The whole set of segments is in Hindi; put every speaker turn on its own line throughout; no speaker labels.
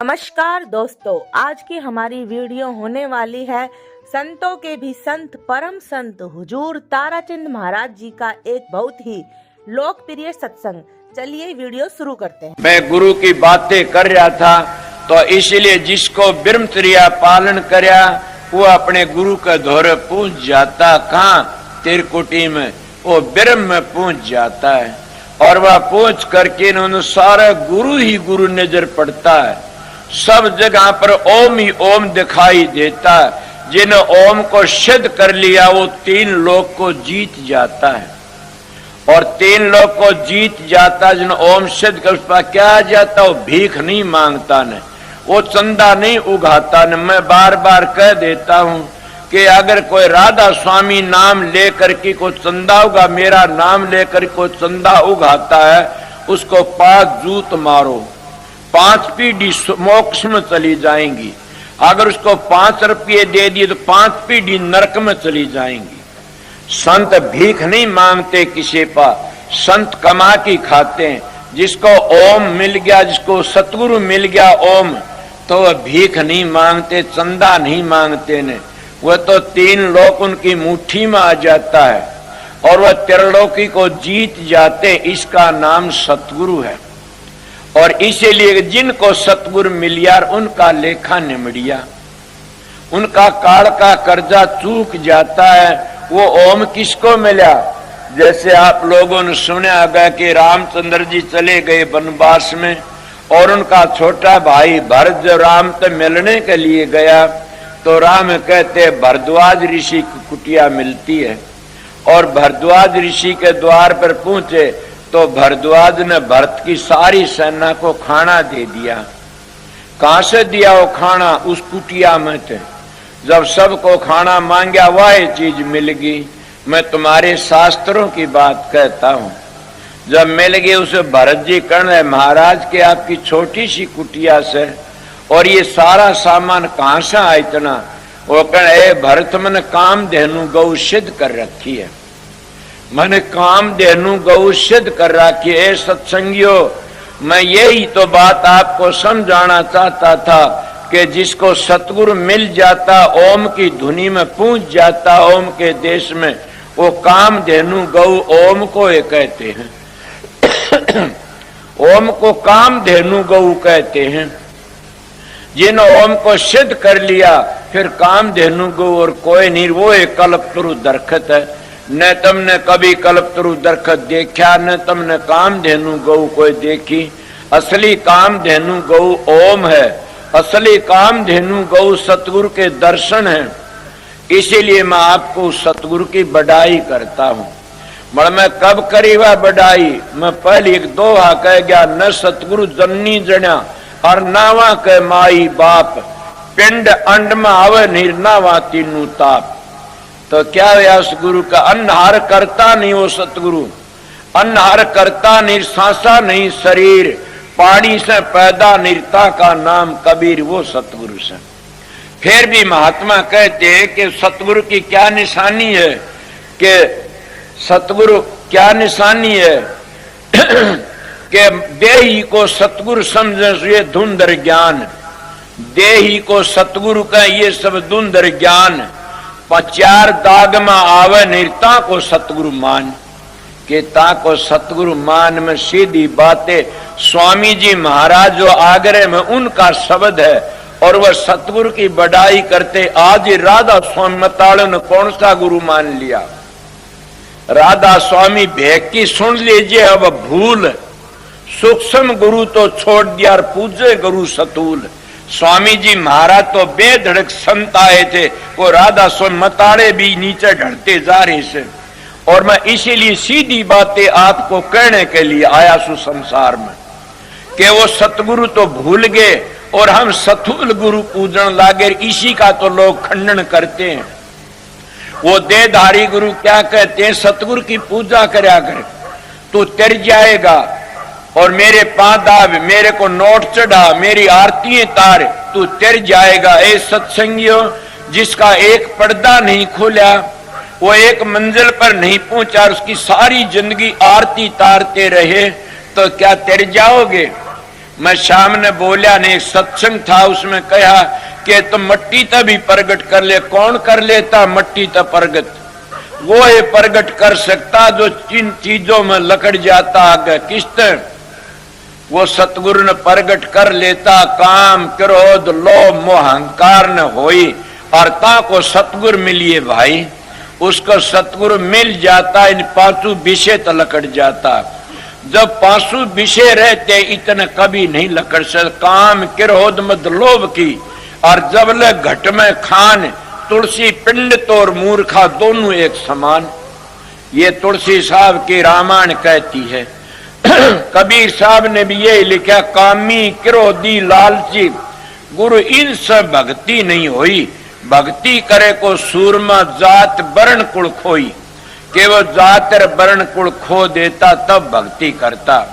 नमस्कार दोस्तों, आज की हमारी वीडियो होने वाली है संतों के भी संत परम संत हुजूर ताराचंद महाराज जी का एक बहुत ही लोकप्रिय सत्संग। चलिए वीडियो शुरू करते हैं।
मैं गुरु की बातें कर रहा था तो इसलिए जिसको ब्रह्मचर्या पालन करया वो अपने गुरु के दौरे पहुंच जाता। कहाँ? तिरकुटी में वो ब्रह्म में पहुंच जाता है और वह पहुंच करके उन्होंने सारा गुरु ही गुरु नजर पड़ता है। सब जगह पर ओम ही ओम दिखाई देता है। जिन्हें ओम को सिद्ध कर लिया वो तीन लोक को जीत जाता है और तीन लोक को जीत जाता। जिन्हें ओम सिद्ध कर उसका क्या आ जाता, वो भीख नहीं मांगता न, वो चंदा नहीं उगाता न। मैं बार बार कह देता हूं कि अगर कोई राधा स्वामी नाम लेकर के कोई चंदा उगा, मेरा नाम लेकर कोई चंदा उगाता है, उसको 5 जूत मारो, 5 पीढ़ी मोक्ष में चली जाएंगी। अगर उसको 5 रुपये दे दिए तो 5 पीढ़ी नरक में चली जाएंगी। संत भीख नहीं मांगते किसी पर, संत कमा के खाते हैं। जिसको ओम मिल गया, जिसको सतगुरु मिल गया ओम, तो वह भीख नहीं मांगते, चंदा नहीं मांगते ने। वह तो तीन लोक उनकी मुट्ठी में आ जाता है और वह त्रिलोकी को जीत जाते। इसका नाम सतगुरु है और इसीलिए जिनको सतगुरु मिलिया उनका लेखा निमड़िया, उनका काल का कर्जा चूक जाता है। वो ओम किसको मिला? जैसे आप लोगों ने सुना होगा कि रामचंद्र जी चले गए वनवास में और उनका छोटा भाई भरत जब राम से मिलने के लिए गया तो राम कहते भरद्वाज ऋषि की कुटिया मिलती है और भरद्वाज ऋषि के द्वार पर पहुंचे तो भरद्वाज ने भरत की सारी सेना को खाना दे दिया। कहां से दिया वो खाना? उस कुटिया में थे। जब सबको खाना मांगा वह चीज मिल गई। मैं तुम्हारे शास्त्रों की बात कहता हूं। जब मिल गई उसे भरत जी कहने महाराज के आपकी छोटी सी कुटिया से और ये सारा सामान कहां से आया इतना? वो कहे भरत मैंने काम धेनु गौ सिद्ध कर रखी है, मैंने काम धेनु गौ सिद्ध कर रखी है। सत्संगियों, मैं यही तो बात आपको समझाना चाहता था कि जिसको सतगुरु मिल जाता, ओम की धुनी में पहुंच जाता, ओम के देश में, वो काम धेनु गौ ओम को ये कहते हैं। ओम को काम धेनु गौ कहते हैं। जिन ओम को सिद्ध कर लिया फिर काम धेनु गौ और कोई नहीं। वो एक कल्पतरु दरखत है। न तुमने कभी कल्पतरु दरखत देखा, न तुमने काम धेनु गौ कोई देखी। असली काम धेनु गौ ओम है। असली काम धेनु गौ सतगुरु के दर्शन है। इसीलिए मैं आपको सतगुरु की बड़ाई करता हूं। मगर मैं कब करी वह बड़ाई? मैं पहले एक दोहा कह गया, न सतगुरु जननी जण्या और नावा के माई बाप, पिंड अंड में आवे निर्नावा तीनू ताप। तो क्या है उस गुरु का? अन्नहार करता नहीं वो सतगुरु, अन्नहार करता नहीं, सांसा नहीं शरीर, पानी से पैदा निर्ता का नाम कबीर, वो सतगुरु से। फिर भी महात्मा कहते हैं कि सतगुरु की क्या निशानी है, कि सतगुरु क्या निशानी है कि देही को सतगुरु समझे ये धुंधर ज्ञान, देही को सतगुरु का ये सब धुंधर ज्ञान। 4 दाग में आवे निर्ता को सतगुरु मान, के ता को सतगुरु मान में सीधी बातें। स्वामी जी महाराज जो आगरे में उनका शब्द है और वह सतगुरु की बड़ाई करते। आज राधा स्वामी मताड़ो ने कौन सा गुरु मान लिया? राधा स्वामी भेक की सुन लीजिए। अब भूल सूक्ष्म गुरु तो छोड़ दिया और पूजे गुरु सतूल। स्वामी जी महाराज तो बेधड़क संत आए थे, वो राधा स्वामी मताड़े भी नीचे ढलते जा रहे से। और मैं इसीलिए सीधी बातें आपको कहने के लिए आया सु संसार में कि वो सतगुरु तो भूल गए और हम सतूल गुरु पूजन लागे। इसी का तो लोग खंडन करते हैं। वो देहधारी गुरु क्या कहते हैं? सतगुरु की पूजा करया कर, तू तर जाएगा और मेरे पादाब, मेरे को नोट चढ़ा, मेरी आरती तार, तू तर जाएगा। ए सत्संगियों, जिसका एक पर्दा नहीं खोला, वो एक मंजिल पर नहीं पहुंचा, उसकी सारी जिंदगी आरती तारते रहे तो क्या तर जाओगे? मैं सामने बोलिया ने, एक सत्संग था उसमें कहा कि तुम मट्टी तक भी प्रगट कर ले। कौन कर लेता मट्टी तक प्रगट? वो ये प्रगट कर सकता जो जिन चीजों में लकड़ जाता आगे किस्त, वो सतगुरु ने प्रगट कर लेता। काम क्रोध लोभ मोह अहंकार न होई और ता को सतगुरु मिलिए भाई, उसको सतगुरु मिल जाता, इन पांचों विषय तो लकड़ जाता। जब पांचों विषय रहते इतने कभी नहीं लकड़ सकते। काम क्रोध मद लोभ की, और जब ले घट में खान तुलसी पिंड तोर मूर्खा दोनों एक समान। ये तुलसी साहब की रामायण कहती है। कबीर साहब ने भी यही लिखा, कामी क्रोधी लालची गुरु इनसे भक्ति नहीं होई। भक्ति करे को सूरमा जात वर्ण कुल खोई, कि वो जात वर्ण कुल खो देता तब भक्ति करता।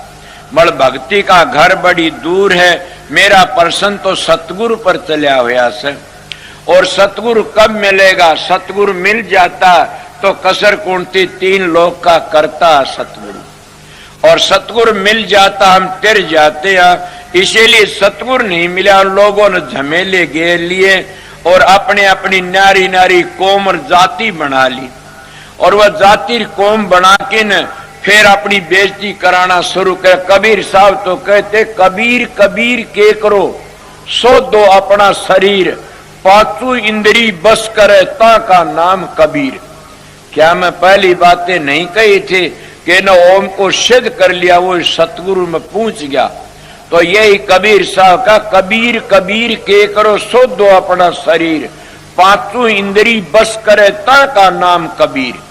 मल भक्ति का घर बड़ी दूर है। मेरा प्रश्न तो सतगुरु पर चलिया हुआ से, और सतगुरु कब मिलेगा? सतगुरु मिल जाता तो कसर कुंती तीन लोक का करता सतगुरु, और सतगुरु मिल जाता हम तिर जाते हैं। इसीलिए सतगुरु नहीं मिला, लोगों ने झमेले घेर लिए और अपने अपनी नारी नारी कौम और जाति बना ली, और वह जाति कौम बना के न फिर अपनी बेइज्जती कराना शुरू कर। कबीर साहब तो कहते, कबीर कबीर के करो सो दो अपना शरीर, पांचों इंद्री बस करे ता का नाम कबीर। क्या मैं पहली बातें नहीं कही थी कि न ओम को सिद्ध कर लिया, वो सतगुरु में पहुंच गया। तो यही कबीर साहब का, कबीर कबीर के करो सो दो अपना शरीर, पांचों इंद्री बस करे ता का नाम कबीर।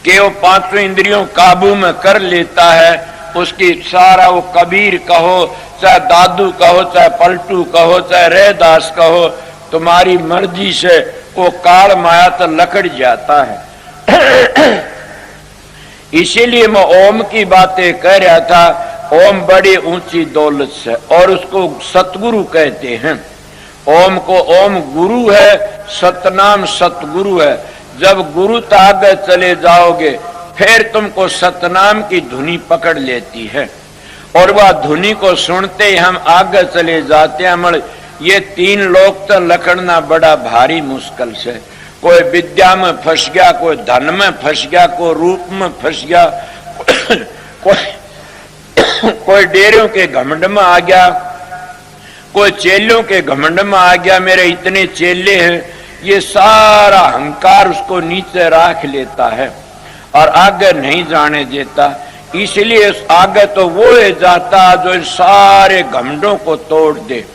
कि वो पांचों इंद्रियों काबू में कर लेता है, उसकी सारा वो कबीर कहो, चाहे दादू कहो, चाहे पलटू कहो, चाहे रैदास कहो, तुम्हारी मर्जी से वो काल माया तो लकड़ जाता है। इसीलिए मैं ओम की बातें कह रहा था। ओम बड़ी ऊंची दौलत से, और उसको सतगुरु कहते हैं। ओम को ओम गुरु है, सतनाम सतगुरु है। जब गुरु तक आगे चले जाओगे फिर तुमको सतनाम की धुनी पकड़ लेती है, और वह धुनी को सुनते ही हम आगे चले जाते हैं। ये तीन लोग तो लकड़ना बड़ा भारी मुश्किल से। कोई विद्या में फंस गया, कोई धन में फंस गया, कोई रूप में फंस गया, कोई डेरों के घमंड में आ गया, कोई चेलों के घमंड में आ गया, मेरे इतने चेले हैं। ये सारा अहंकार उसको नीचे रख लेता है और आगे नहीं जाने देता। इसलिए आगे तो वो जाता जो इन सारे घमंडों को तोड़ दे,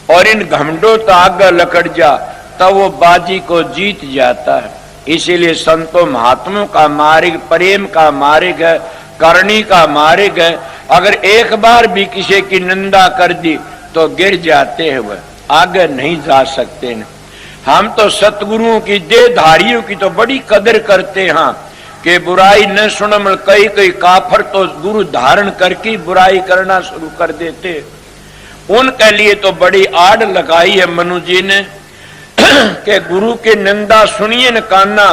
और इन घमंडों तो आगे लकड़ जा तब वो बाजी को जीत जाता है। इसीलिए संतों महात्मों का मार्ग प्रेम का मार्ग है, करनी का मार्ग है। अगर एक बार भी किसी की निंदा कर दी तो गिर जाते हैं, वह आगे नहीं जा सकते न। हम तो सतगुरुओं की देहधारियों की तो बड़ी कदर करते हैं कि बुराई न सुन। कई कई काफर तो गुरु धारण करके बुराई करना शुरू कर देते। उनके लिए तो बड़ी आड़ लगाई है मनु जी ने कि गुरु की निंदा सुनिए न काना,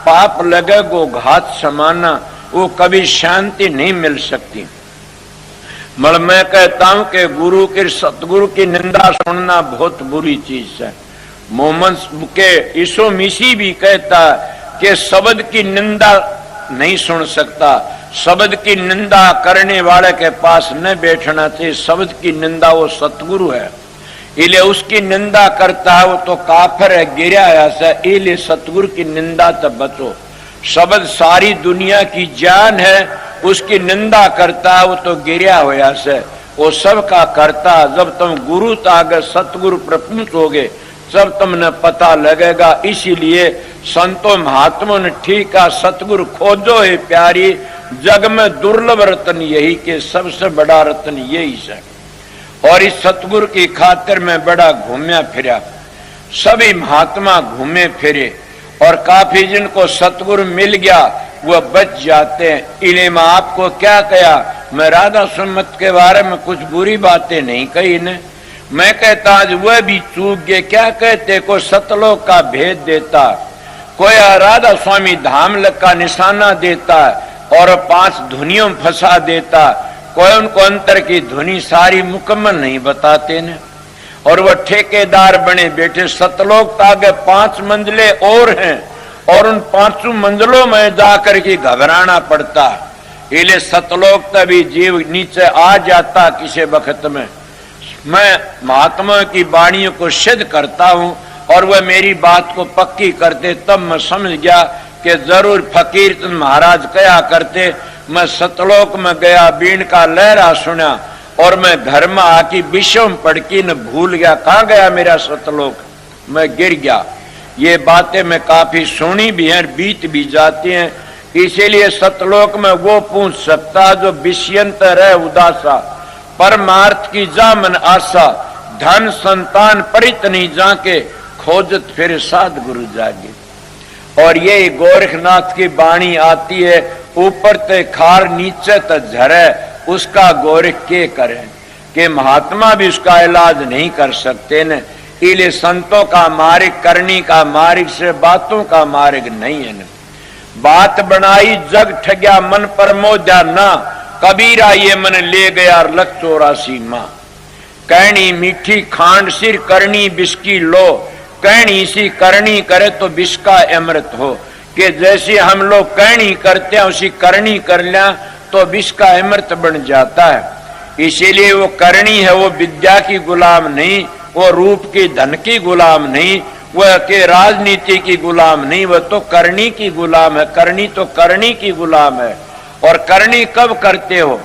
पाप लगे गो घात समाना, वो कभी शांति नहीं मिल सकती। मगर मैं कहता हूं कि गुरु के सतगुरु की निंदा सुनना बहुत बुरी चीज है। मोहम्मद के यीशु मसीह भी कहता कि शब्द की निंदा नहीं सुन सकता, शब्द की निंदा करने वाले के पास न बैठना चाहिए। शब्द की निंदा वो सतगुरु है, इसलिए उसकी निंदा करता है वो तो काफिर है, गिरा ऐसा। इसलिए सतगुरु की निंदा से बचो। शब्द सारी दुनिया की जान है, उसकी निंदा करता है वो तो गिरा हुआ से, वो सबका करता। जब तुम गुरु तागे सतगुरु पर पहुंचोगे सब तुमने पता लगेगा। इसीलिए संतों महात्मों ने ठीक है, सतगुरु खोजो है प्यारी, जग में दुर्लभ रत्न यही के सबसे बड़ा रत्न यही है। और इस सतगुरु की खातिर में बड़ा घूमया फिरा, सभी महात्मा घूमे फिरे, और काफी जिनको सतगुरु मिल गया वह बच जाते हैं। इन्हें मैं आपको क्या कहा, मैं राधा सुमत के बारे में कुछ बुरी बातें नहीं कही ने। मैं कहता आज वह भी चूक गए। क्या कहते, कोई सतलोक का भेद देता, कोई राधा स्वामी धाम का निशाना देता और 5 धुनियों में फंसा देता, कोई उनको अंतर की ध्वनि सारी मुकम्मल नहीं बताते न, और वह ठेकेदार बने बैठे। सतलोक आगे 5 मंजिलें और हैं, और उन 5 मंजिलों में जाकर के घबराना पड़ता। इसलिए सतलोक तभी जीव नीचे आ जाता किसी वक्त में। मैं महात्मा की वाणियों को सिद्ध करता हूँ और वह मेरी बात को पक्की करते, तब मैं समझ गया कि जरूर फकीर महाराज कया करते। मैं सतलोक में गया, बीन का लहरा सुना और मैं घर में आके विषम पड़की न भूल गया कहाँ गया मेरा सतलोक, मैं गिर गया। ये बातें मैं काफी सुनी भी हैं, बीत भी जाती हैं। इसीलिए सतलोक में वो पूछ सकता जो विषयंतर है उदासा, परमार्थ की जा मन आशा, धन संतान परित नहीं जाके, खोजत फिर साध गुरु जागे। और ये गोरखनाथ की वाणी आती है, ऊपर ते खार नीचे ते झरे, उसका गोरख के करे कि महात्मा भी उसका इलाज नहीं कर सकते न। इसलिए संतों का मार्ग करनी का मार्ग से बातों का मार्ग नहीं है न। बात बनाई जग ठग्या मन पर मोजा ना, कबीरा ये मन ले गया लख 84 माँ। कहनी मीठी खांड सिर करनी बिस्की लो, कहनी सी करनी करे तो विष का अमृत हो। कि जैसे हम लोग कहनी करते हैं उसी करनी कर लिया तो विष का अमृत बन जाता है। इसीलिए वो करनी है, वो विद्या की गुलाम नहीं, वो रूप की धन की गुलाम नहीं, वह के राजनीति की गुलाम नहीं, वह तो करनी की गुलाम है। करनी तो करनी की गुलाम है। और करनी कब करते हो?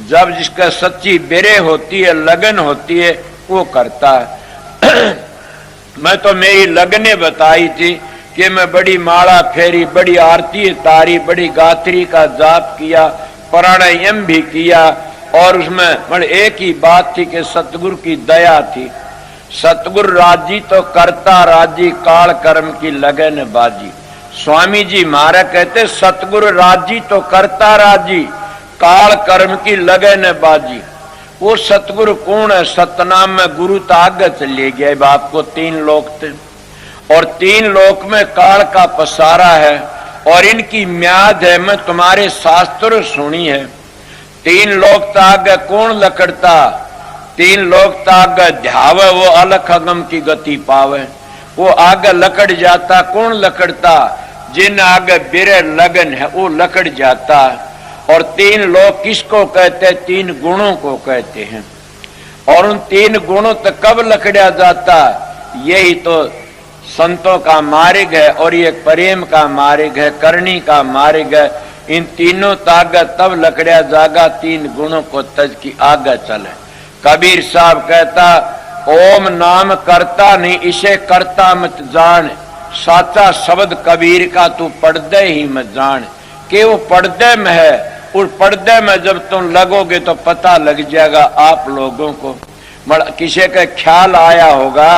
जब जिसका सच्ची बेरे होती है, लगन होती है, वो करता है। मैं तो मेरी लगने बताई थी कि मैं बड़ी माला फेरी, बड़ी आरती तारी, बड़ी गात्री का जाप किया, प्राणायाम भी किया, और उसमें एक ही बात थी कि सतगुरु की दया थी। सतगुरु राजी तो करता राजी, काल कर्म की लगन बाजी। स्वामी जी महाराज कहते सतगुरु राजी तो करता राजी, काल कर्म की लगन बाजी। वो सतगुरु कौन है? सतनाम में गुरु तागत ले गया। बाप को 3 लोक थे और 3 लोक में काल का पसारा है और इनकी म्याद है। मैं तुम्हारे शास्त्र सुनी है। 3 लोक ताग कौन लकड़ता? 3 लोक ताग ध्यावे वो अलख अगम की गति पावे। वो आगे लकड़ जाता। कौन लकड़ता? जिन आगे बिरे लगन है वो लकड़ जाता। और 3 लोग किसको कहते हैं? 3 गुणों को कहते हैं। और उन 3 गुणों तक कब लकड़ा जाता? यही तो संतों का मार्ग है और ये प्रेम का मार्ग है, करनी का मार्ग है। इन तीनों ताकत तब लकड़ा जागा 3 गुणों को तज की आगे चले। कबीर साहब कहता ओम नाम करता नहीं, इसे करता मत जान, साचा शब्द कबीर का तू पर्दे ही मत जान। कि वो पर्दे में है, उस पर्दे में जब तुम लगोगे तो पता लग जाएगा आप लोगों को। किसी का ख्याल आया होगा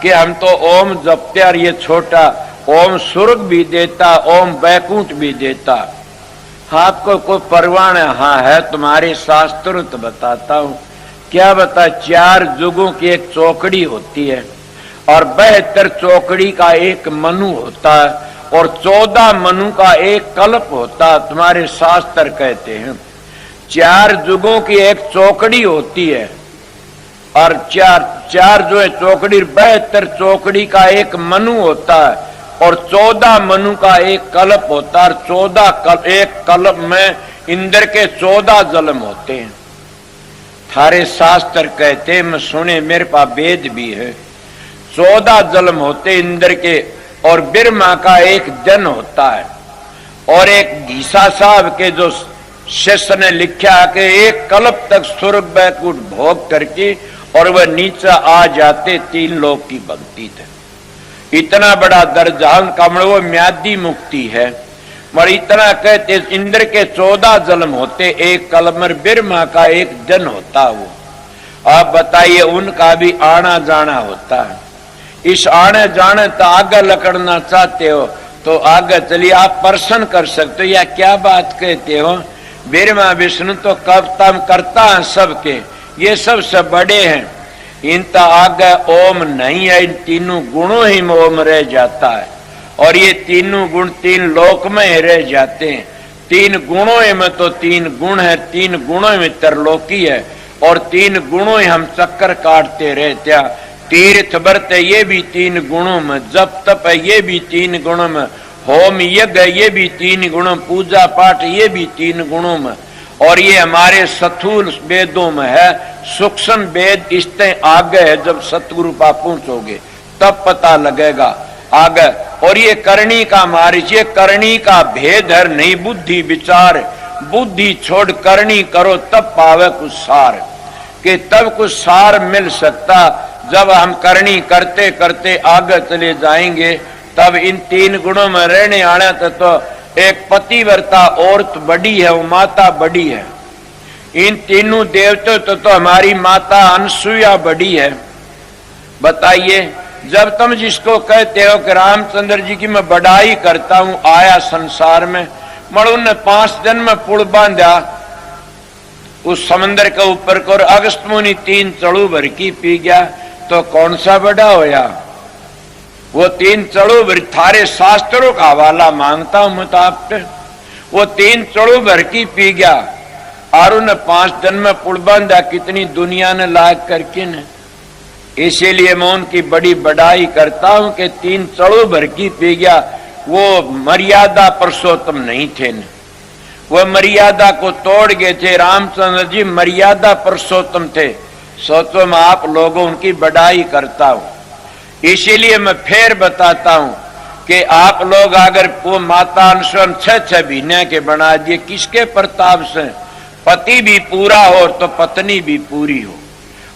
कि हम तो ओम जपते और ये छोटा ओम स्वर्ग भी देता, ओम बैकुंठ भी देता। आपको कोई परवाह है? हाँ है, तुम्हारे शास्त्र तो बताता हूँ। क्या बता? 4 जुगों की एक चौकड़ी होती है और 72 चौकड़ी का एक मनु होता है और 14 मनु का एक कल्प होता। तुम्हारे शास्त्र कहते हैं 4 जुगों की एक चौकड़ी होती है और 4 जो है चौकड़ी, 72 चौकड़ी का एक मनु होता है और 14 मनु का एक कल्प होता है। और 14 एक कल्प में इंद्र के 14 जन्म होते हैं। थारे शास्त्र कहते मैं सुने, मेरे पास वेद भी है। 14 जन्म होते इंद्र के और ब्रह्मा का एक जन होता है। और एक घीसा साहब के जो शिष्य ने लिखा कि एक कल्प तक स्वर्ग बैकुंठ भोग करके और वह नीचे आ जाते 3 लोक की भक्ति थे। इतना बड़ा दर्जा कमल, वो म्यादी मुक्ति है। मगर इतना कहते इंद्र के 14 जन्म होते, एक कल्प में ब्रह्मा का एक जन होता। वो आप बताइए उनका भी आना जाना होता है। इस आने जाने तो आगे लकड़ना चाहते हो तो आगे चलिए, आप प्रश्न कर सकते हो या क्या बात कहते हो? ब्रह्मा विष्णु तो कब तम करता है सबके, ये सबसे बड़े हैं। इनका आगे ओम नहीं है, इन तीनों गुणों ही में ओम रह जाता है और ये तीनों गुण 3 लोक में रह जाते हैं। तीन गुणों में तो तीन गुण है, तीन गुणों में त्रिलोकी है, और तीन गुणों में हम चक्कर काटते रहते। तीर्थ व्रत है ये भी तीन गुणों में, जप तप है ये भी तीन गुणों में, होम यज्ञ है ये भी तीन गुणों, पूजा पाठ ये भी तीन गुणों में। और ये हमारे स्थूल वेदों में है, सूक्ष्म वेद इससे आगे है। जब सतगुरु पास पहुंचोगे तब पता लगेगा आगे। और ये करनी का मार्ग, ये करनी का भेद है, नहीं बुद्धि विचार। बुद्धि छोड़ करनी करो तब पावे कुछ सार, कि तब कुछ सार मिल सकता। जब हम करनी करते करते आगे चले जाएंगे तब इन तीन गुणों में रहने वाले तो एक पतिव्रता औरत बड़ी है, वो माता बड़ी है। इन तीनों देवतों तो हमारी माता अनसुईया बड़ी है। बताइए, जब तुम जिसको कहते हो कि रामचंद्र जी की मैं बड़ाई करता हूं, आया संसार में, मड़ू ने 5 दिन में पुल बांधा उस समंदर के ऊपर को, अगस्त मुनि 3 चड़ू भर की पी गया, तो कौन सा बड़ा होया? वो 3 चड़ू भर, थारे शास्त्रों का हवाला मांगता हूं मैं तो आपसे, वो 3 चड़ू भर की पी गया और उन्हें 5 दिन में पुल बांधा। कितनी दुनिया ने लायक करके ने। इसीलिए मैं उनकी बड़ी बड़ाई करता हूं कि 3 चड़ू भर की पी गया। वो मर्यादा पुरुषोत्तम नहीं थे न, वो मर्यादा को तोड़ गए थे। रामचंद्र जी मर्यादा पुरुषोत्तम थे। सोचो मैं आप लोगों उनकी बड़ाई करता हूं। इसीलिए मैं फिर बताता हूं कि आप लोग अगर वो माता अनुसरण 6 महीने के बना दिए, किसके प्रताप से? पति भी पूरा हो तो पत्नी भी पूरी हो,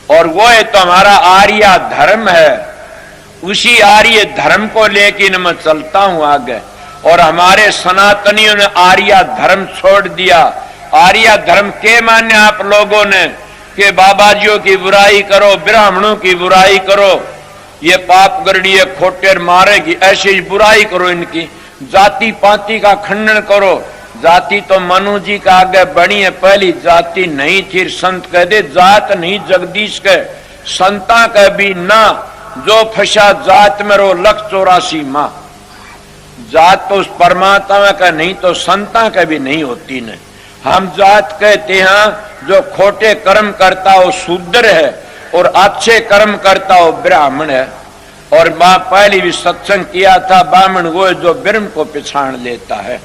और वो है तो हमारा आर्य धर्म है। उसी आर्य धर्म को लेकर मैं चलता हूं आगे। और हमारे सनातनियों ने आर्य धर्म छोड़ दिया। आर्य धर्म के माने आप लोगों ने कि बाबाजियों की बुराई करो, ब्राह्मणों की बुराई करो, ये पाप गरड़िए खोटेर मारेगी, ऐसी बुराई करो इनकी। जाति पाति का खंडन करो। जाति तो मनु जी का आगे बनी है, पहली जाति नहीं थी। संत कह दे जात नहीं जगदीश के, संता कह भी ना, जो फंसा जात में रो 184 माँ। जात तो उस परमात्मा का नहीं तो संता का भी नहीं होती न। हम जात कहते हैं जो खोटे कर्म करता हो शूद्र है, और अच्छे कर्म करता हो ब्राह्मण है। और मां पहले भी सत्संग किया था, ब्राह्मण वो जो ब्रह्म को पहचान लेता है।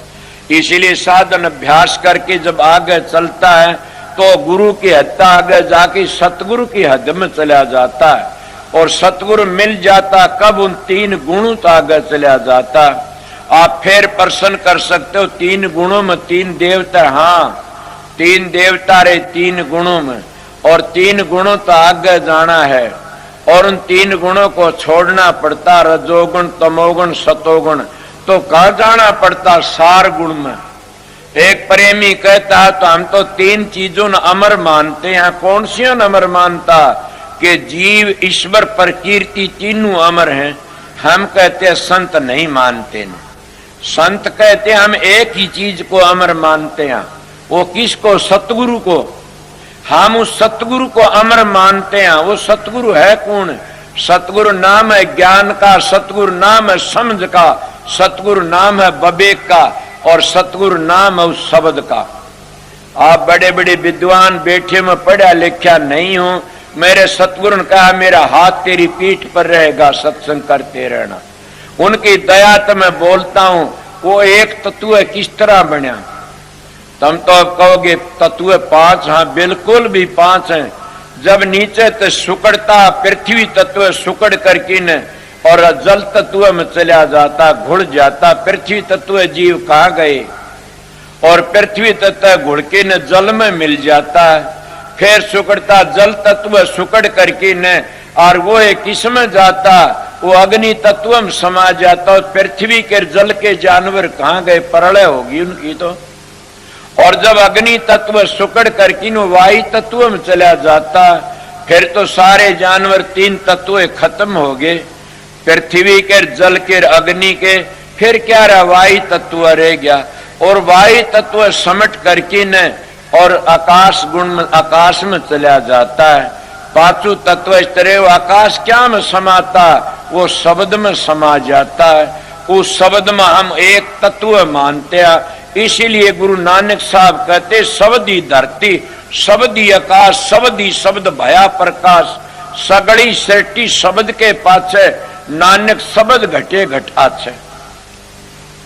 इसलिए साधन अभ्यास करके जब आगे चलता है तो गुरु की हद आगे जाके सतगुरु की हद में चला जाता है। और सतगुरु मिल जाता कब? उन 3 गुणों तक आगे चला जाता। आप फिर प्रश्न कर सकते हो 3 गुणों में 3 देवता। हाँ, 3 देवता रहे 3 गुणों में, और 3 गुणों तक आगे जाना है। और उन 3 गुणों को छोड़ना पड़ता, रजोगुण तमोगुण सतोगुण। तो कहा जाना पड़ता? सार गुण में। एक प्रेमी कहता है तो हम तो 3 चीजों ने अमर मानते हैं। कौन सी अमर मानता? कि जीव ईश्वर प्रकृति तीनों अमर हैं। हम कहते हैं संत नहीं मानते न। संत कहते हैं हम एक ही चीज को अमर मानते हैं। वो किसको? सतगुरु को। हम उस सतगुरु को अमर मानते हैं। वो सतगुरु है कौन? सतगुरु नाम है ज्ञान का, सतगुरु नाम है समझ का, सतगुरु नाम है विवेक का, और सतगुरु नाम है उस शब्द का। आप बड़े बड़े विद्वान बैठे में पढ़ा लिखा नहीं हूं, मेरे सतगुरु ने कहा मेरा हाथ तेरी पीठ पर रहेगा, सत्संग करते रहना। उनकी दया तो मैं बोलता हूं। वो एक तत्व किस तरह बना? तुम तो कहोगे तत्व 5। हाँ, बिल्कुल भी 5 हैं। जब नीचे तो सुकड़ता पृथ्वी तत्व सुकड़ करके न, और जल तत्व में चला जाता, घुड़ जाता। पृथ्वी तत्व जीव कहाँ गए? और पृथ्वी तत्व घुड़ के न जल में मिल जाता है। फिर सुकड़ता जल तत्व सुकड़ करके न, और वो किस में जाता? वो अग्नि तत्व में समा जाता। और पृथ्वी के जल के जानवर कहाँ गए? प्रलय होगी उनकी तो। और जब अग्नि तत्व सुकड़ करके न वायु तत्व में चला जाता, फिर तो सारे जानवर 3 तत्व खत्म हो गए। पृथ्वी के जल के अग्नि के, फिर क्या रहा? वायु तत्व रह गया। और वायु तत्व समट करके न, और आकाश गुण में आकाश में चला जाता है। 5 तत्व इस तरह। आकाश क्या में समाता? वो शब्द में समा जाता है। उस शब्द में हम एक तत्व मानते हैं। इसीलिए गुरु नानक साहब कहते शब्दी धरती शब्दी आकाश शब्दी शब्द भया प्रकाश सगड़ी सृष्टि शब्द के पाछे नानक शब्द घटे घटाछ।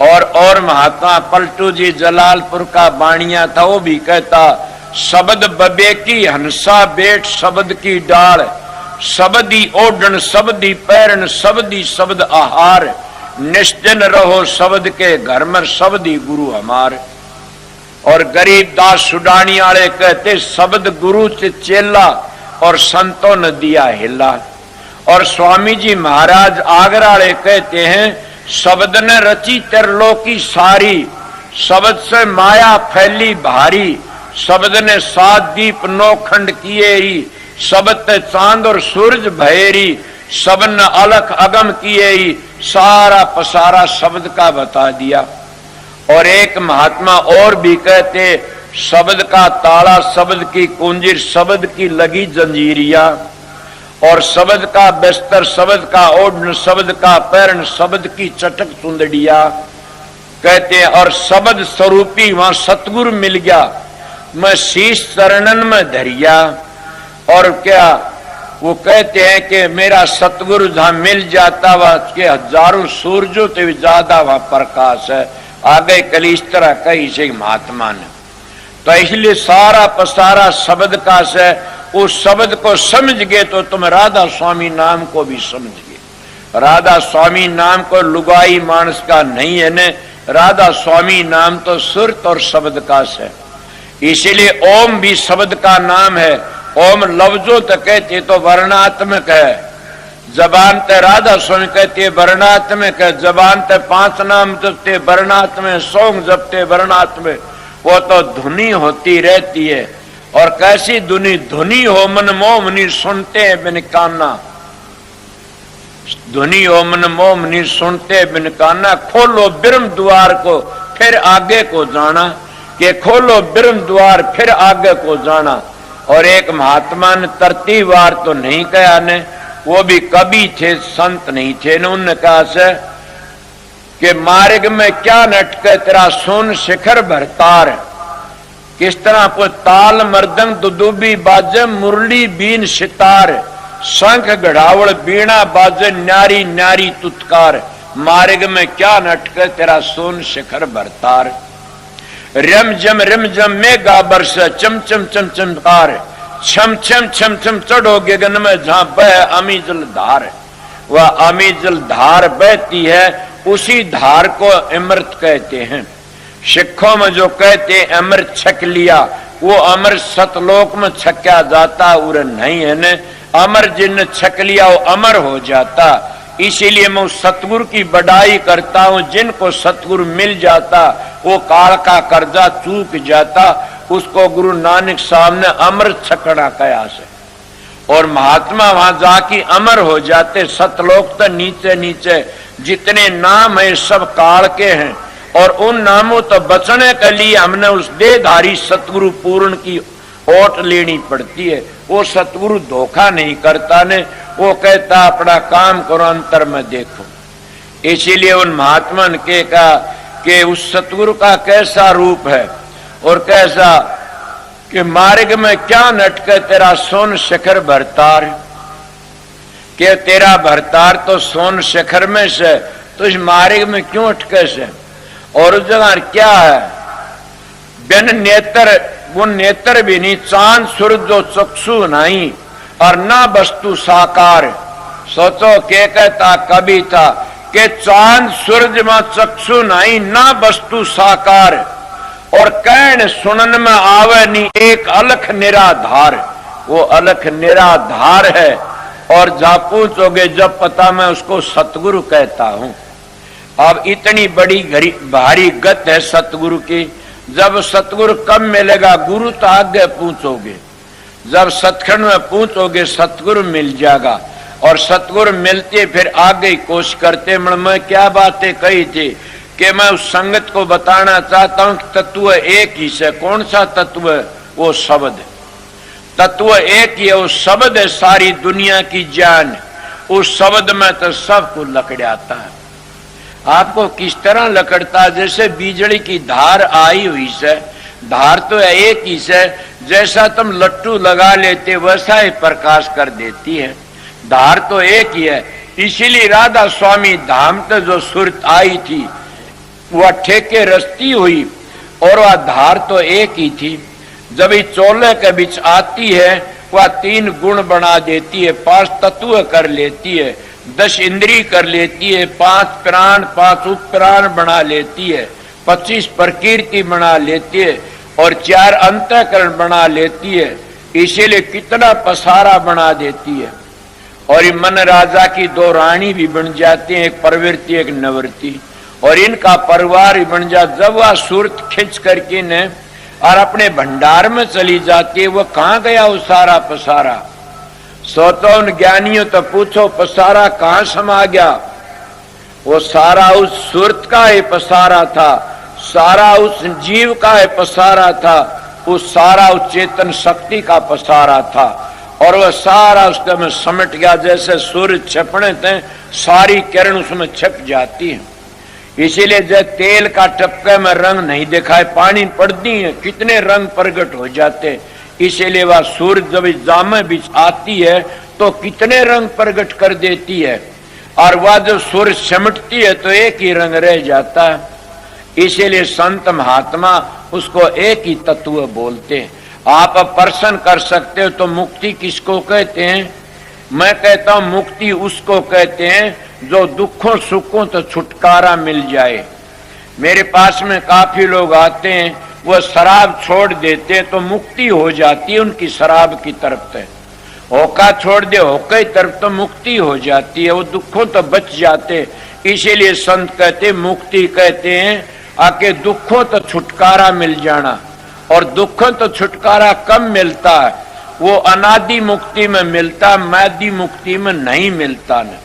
और महात्मा पलटू जी जलालपुर का बाणिया था, वो भी कहता शब्द बबे की हंसा बेट शब्द की डाल शब्दी ओढ़न शब्दी पैरन शब्दी शब्द आहार निश्चन रहो शब्द के घर में शब्दी गुरु हमार। और गरीब दास सुडानी वाले कहते शब्द गुरु से चेला और संतों ने दिया हिला। और स्वामी जी महाराज आगरा वाले कहते हैं शब्द ने रची त्रिलोकी सारी शब्द से माया फैली भारी शब्द ने 7 दीप 9 खंड किए ही शब्द ते चांद और सूरज भयरी शब्द ने अलख अगम किए ही सारा पसारा शब्द का बता दिया। और एक महात्मा और भी कहते शब्द का ताला शब्द की कुंजीर शब्द की लगी जंजीरिया और शब्द का बिस्तर शब्द का ओढ़न शब्द का पैरन शब्द की चटक चुंदड़िया कहते। और शब्द स्वरूपी वहां सतगुरु मिल गया मैं शीश चरणन में धरिया। और क्या वो कहते हैं कि मेरा सतगुरु जहां मिल जाता वह के हजारों सूरजों से भी ज्यादा वहां प्रकाश है। आगे कल इस तरह कही से महात्मा ने तो इसलिए सारा पसारा शब्द का से उस शब्द को समझ गए तो तुम राधा स्वामी नाम को भी समझ गए। राधा स्वामी नाम को लुगाई मानस का नहीं है ने राधा स्वामी नाम तो सुरत और शब्द का है। इसीलिए ओम भी शब्द का नाम है। ओम लफ्जों तक कहते तो वर्णात्मक है जबान ते राधा स्वामी कहते वर्णात्मक है जबान ते 5 नाम जपते वर्णात्मक सौंग जपते वर्णात्मक वो तो धुनी होती रहती है। और कैसी धुनी धुनी हो मन मोमनी सुनते बिन काना धुनी हो मन मोमनी सुनते बिन काना खोलो ब्रह्म द्वार को फिर आगे को जाना कि खोलो ब्रह्म द्वार फिर आगे को जाना। और एक महात्मा ने तरतीबार तो नहीं कहा ने वो भी कवि थे संत नहीं थे ने उन्होंने कहा से कि मार्ग में क्या नटके तेरा सोन शिखर भरतार किस तरह को ताल मर्दंग दुदुबी बाजे मुरली बीन सितार शंख घड़ावल बीणा बाजे न्यारी न्यारी तुतकार मार्ग में क्या नटके तेरा सोन शिखर भरतार रिम जम मेघा बरस चमचम चमचमकार छम छम छम छम चढ़ो गगन में जहां बह अमी जल धार वह अमी जल धार बहती है उसी धार को अमृत कहते हैं। सिखों में जो कहते अमृत छक लिया वो अमृत सतलोक में छक्या जाता और नहीं है ने अमर जिन छक लिया वो अमर हो जाता। इसीलिए मैं सतगुरु की बड़ाई करता हूं जिनको सतगुरु मिल जाता वो काल का कर्जा चूक जाता उसको गुरु नानक साहब ने अमृत छकना कया से। और महात्मा वहां जाके अमर हो जाते। सतलोक तो नीचे नीचे जितने नाम है सब काल के हैं और उन नामों तो बचने के लिए हमने उस देहधारी सतगुरु पूर्ण की ओट लेनी पड़ती है। वो सतगुरु धोखा नहीं करता ने वो कहता अपना काम करो अंतर में देखो। इसीलिए उन महात्मा ने कहा कि उस सतगुरु का कैसा रूप है और कैसा कि मार्ग में क्या नटके तेरा सोन शिखर भरतार के तेरा भरतार तो सोन शिखर में से तो इस मार्ग में क्यों अटके से। और उस जगह क्या है बिन नेत्र वो नेत्र भी नहीं चांद सूरज जो चक्षु नहीं और ना वस्तु साकार। सोचो के कहता कभी था कि चांद सूरज में चक्षु नहीं ना वस्तु साकार और कहन सुनन में आवे नहीं एक अलख निराधार। वो अलख निराधार है और जहां पूछोगे जब पता मैं उसको सतगुरु कहता हूं। अब इतनी बड़ी भारी गत है सतगुरु की। जब सतगुरु कब मिलेगा गुरु तो आगे पूछोगे जब सतखंड में पूछोगे सतगुरु मिल जाएगा। और सतगुरु मिलते फिर आगे कोशिश करते मैं क्या बातें कही थी कि मैं उस संगत को बताना चाहता हूं कि तत्व एक ही से। कौन सा तत्व है वो शब्द तत्व एक ही है वो शब्द है सारी दुनिया की जान। उस शब्द में तो सब कुछ लकड़ाता है। आपको किस तरह लकड़ता, जैसे बिजली की धार आई हुई से, धार तो एक ही से, जैसा तुम लट्टू लगा लेते वैसा ही प्रकाश कर देती है, धार तो एक ही है। इसीलिए राधा स्वामी धाम तो जो सुरत आई थी वह ठेके रस्ती हुई और वह धार तो एक ही थी। जब इस चोले के बीच आती है वह 3 गुण बना देती है, 5 तत्व कर लेती है, 10 इंद्री कर लेती है, 5 प्राण 5 उपप्राण बना लेती है, 25 प्रकृति बना लेती है और 4 अंतःकरण बना लेती है। इसीलिए कितना पसारा बना देती है। और ये मन राजा की 2 रानी भी बन जाती हैं, एक प्रवृत्ति एक निवृत्ति, और इनका परिवार भी बन जाता। जब वह सूरत खींच करके ने और अपने भंडार में चली जाती है, वो कहाँ गया वो सारा पसारा? सोचो उन ज्ञानियों तो पूछो पसारा कहाँ समा गया? वो सारा उस सूरत का ही पसारा था, सारा उस जीव का ही पसारा था, उस सारा उस चेतन शक्ति का पसारा था और वह सारा उसमें समेट गया। जैसे सूर्य छिपने थे सारी किरण उसमें छिप जाती है। इसीलिए जब तेल का टपके में रंग नहीं दिखाए, पानी पड़ती है कितने रंग प्रकट हो जाते। इसीलिए वह सूर्य जब इस जामे बीच आती है तो कितने रंग प्रकट कर देती है, और वह जब सूर्य सिमटती है तो एक ही रंग रह जाता है। इसीलिए संत महात्मा उसको एक ही तत्व बोलते हैं। आप प्रश्न कर सकते हो तो मुक्ति किसको कहते हैं? मैं कहता हूं मुक्ति उसको कहते हैं जो दुखों सुखों तो छुटकारा मिल जाए। मेरे पास में काफी लोग आते हैं, वो शराब छोड़ देते तो मुक्ति हो जाती है उनकी शराब की तरफ से, होका छोड़ दे होका की तरफ तो मुक्ति हो जाती है, वो दुखों तो बच जाते। इसीलिए संत कहते मुक्ति कहते हैं आके दुखों तो छुटकारा मिल जाना। और दुखों तो छुटकारा कब मिलता है? वो अनादि मुक्ति में मिलता, मादी मुक्ति में नहीं मिलता न।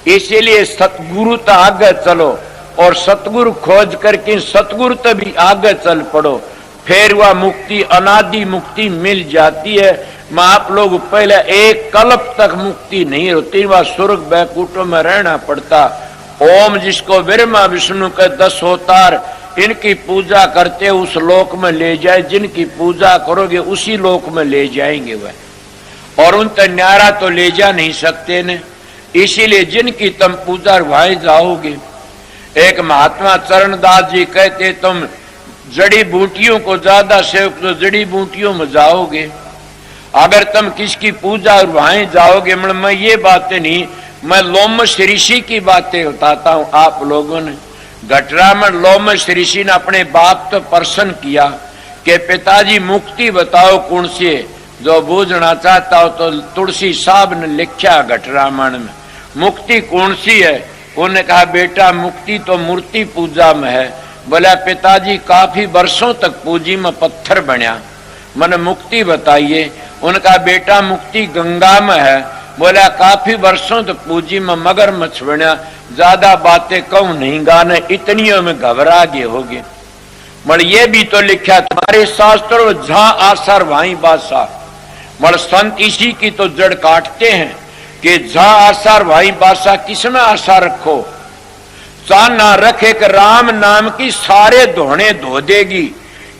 इसीलिए सतगुरु तो आगे चलो और सतगुरु खोज करके सतगुरु तो भी आगे चल पड़ो, फिर वह मुक्ति अनादि मुक्ति मिल जाती है। मैं आप लोग पहले एक कल्प तक मुक्ति नहीं होती, वह स्वर्ग बैकुंठों में रहना पड़ता। ओम जिसको ब्रह्मा विष्णु के 10 अवतार इनकी पूजा करते उस लोक में ले जाए, जिनकी पूजा करोगे उसी लोक में ले जाएंगे वह, और उन तक न्यारा तो ले जा नहीं सकते ने। इसीलिए जिनकी तुम पूजा वहां जाओगे। एक महात्मा चरणदास जी कहते तुम जड़ी बूटियों को ज्यादा सेवक तो जड़ी बूटियों में जाओगे, अगर तुम किसकी पूजा वहां जाओगे। मैं ये बातें नहीं, मैं लोमश ऋषि की बातें बताता हूं आप लोगों ने। घटरा में लोमश ऋषि ने अपने बाप तो प्रश्न किया कि पिताजी मुक्ति बताओ कौन सी है? जो बूझना चाहता हो तो तुलसी साहब ने लिखा घटरामायण में मुक्ति कौन सी है। उन्होंने कहा बेटा मुक्ति तो मूर्ति पूजा में है। बोला पिताजी काफी वर्षों तक पूजी में पत्थर बना, मैंने मुक्ति बताइए। उनका बेटा मुक्ति गंगा में है। बोला काफी वर्षों तक पूजी में मगरमच्छ बना, ज्यादा बातें कहूं नहीं गाने, इतनियों में घबरा गए होगे। मगर ये भी तो लिखा तुम्हारे शास्त्रों जहां आसर वहीं बासा। मगर संत इसी की तो जड़ काटते हैं कि जहां आसर वहीं बासा। किसमें आशा रखो? चा ना रखे कि राम नाम की सारे धोने धो देगी,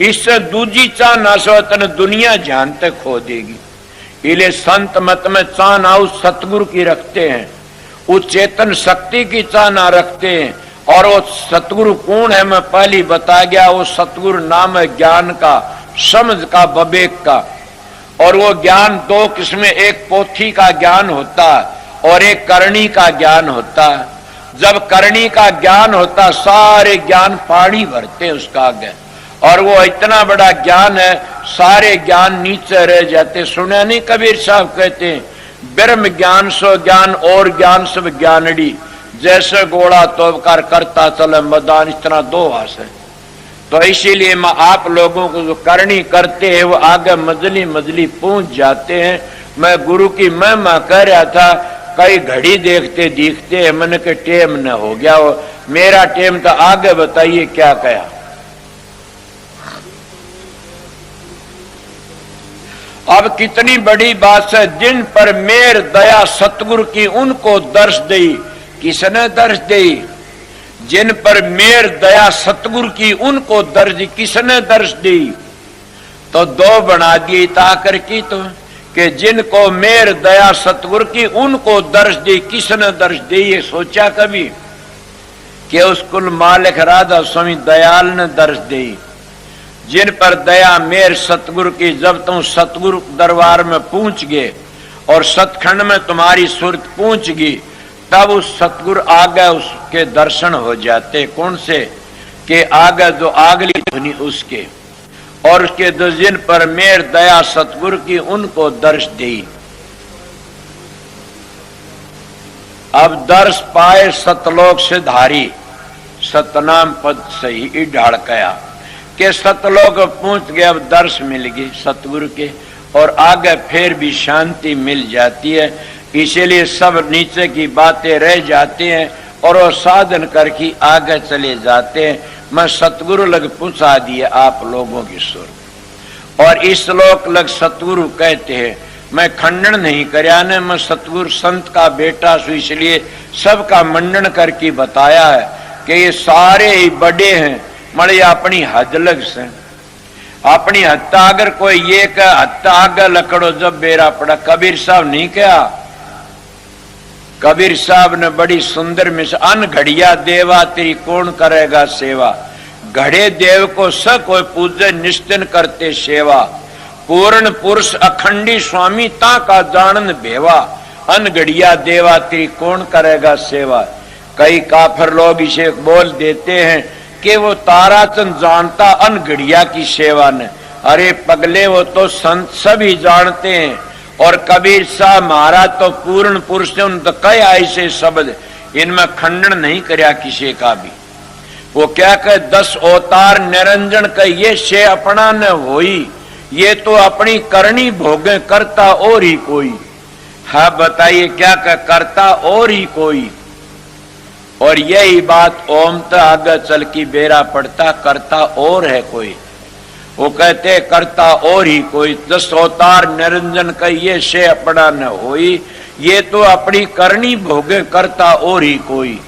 इससे दूजी चा ना सो तन दुनिया जान तक खो देगी। इले संत मत में चा ना उस सतगुरु की रखते हैं, उस चेतन शक्ति की चा ना रखते हैं। और वो सतगुरु कौन है मैं पहले बता गया। वो सतगुरु नाम है ज्ञान का, समझ का, विवेक का। और वो ज्ञान 2 किस्में, एक पोथी का ज्ञान होता है और एक करणी का ज्ञान होता है। जब करणी का ज्ञान होता सारे ज्ञान पानी भरते उसका आगे, और वो इतना बड़ा ज्ञान है सारे ज्ञान नीचे रह जाते। सुना नहीं कबीर साहब कहते हैं ब्रह्म ज्ञान सो ज्ञान और ज्ञान सब ज्ञानड़ी, जैसे घोड़ा तोबकार करता चले मैदान, इस तरह 2 हाथ है। तो इसीलिए मैं आप लोगों को जो करनी करते हैं वो आगे मजली मजली पहुंच जाते हैं। मैं गुरु की महिमा कह रहा था, कई घड़ी देखते दिखते हैं, मन के टेम न हो गया वो मेरा टेम। तो आगे बताइए क्या कहा। अब कितनी बड़ी बात है, जिन पर मेर दया सतगुरु की उनको दर्श दी। किसने दर्श दी? जिन पर मेर दया सतगुरु की उनको दर्ज किसने दर्श दी? तो दो बना दिए ताकर की तो कि जिनको मेर दया सतगुरु की उनको दर्श दी, किसने दर्श दी? ये सोचा कभी कि उस कुल मालिक राधा स्वामी दयाल ने दर्श दी। जिन पर दया मेर सतगुरु की, जब तुम सतगुरु दरबार में पहुंच गए और सतखंड में तुम्हारी सुरत पहुंच गई, तब उस सतगुरु आगे उसके दर्शन हो जाते। कौन से? कि आगे जो आगली धुनी उसके, और उसके दो जिन पर मेर दया सतगुरु की उनको दर्श दी। अब दर्श पाए सतलोक से धारी, सतनाम पद सही ढाड़कया के सतलोक पहुंच गए। अब दर्श मिल गई सतगुरु के, और आगे फिर भी शांति मिल जाती है। इसीलिए सब नीचे की बातें रह जाती हैं और वो साधन करके आगे चले जाते हैं। मैं सतगुरु लग पहुंचा दिया आप लोगों की सुर, और इस लोक लग सतगुरु कहते हैं। मैं खंडन नहीं करया ने, मैं सतगुरु संत का बेटा सु, इसलिए सबका मंडन करके बताया है कि ये सारे ही बड़े हैं। मरे अपनी हद लग से, अपनी हत्या अगर कोई ये कह हत्या आगे लकड़ो जब बेरा पड़ा। कबीर साहब नहीं कहा? कबीर साहब ने बड़ी सुंदर मिसाल, अन घड़िया देवा तेरी कौन करेगा सेवा, घड़े देव को स कोई पूजे निश्चिन करते सेवा, पूर्ण पुरुष अखंडी स्वामी ता का जानन भेवा, अन घड़िया देवा तेरी कौन करेगा सेवा। कई काफर लोग इसे बोल देते हैं कि वो ताराचंद जानता अन घड़िया की सेवा ने। अरे पगले, वो तो संत सभी जानते हैं, और कबीर साहब महाराज तो पूर्ण पुरुष ने, उन तो कई ऐसे शब्द, इनमें खंडन नहीं करया किसी का भी। वो क्या कहे 10 अवतार निरंजन का ये से अपना न होई, ये तो अपनी करनी भोगे करता और ही कोई। हाँ बताइए क्या कह करता और ही कोई। और यही बात ओम तो आगे चल की बेरा पड़ता, करता और है कोई। वो कहते करता और ही कोई, 10 अवतार निरंजन का ये से अपना न होई, ये तो अपनी करनी भोगे करता और ही कोई।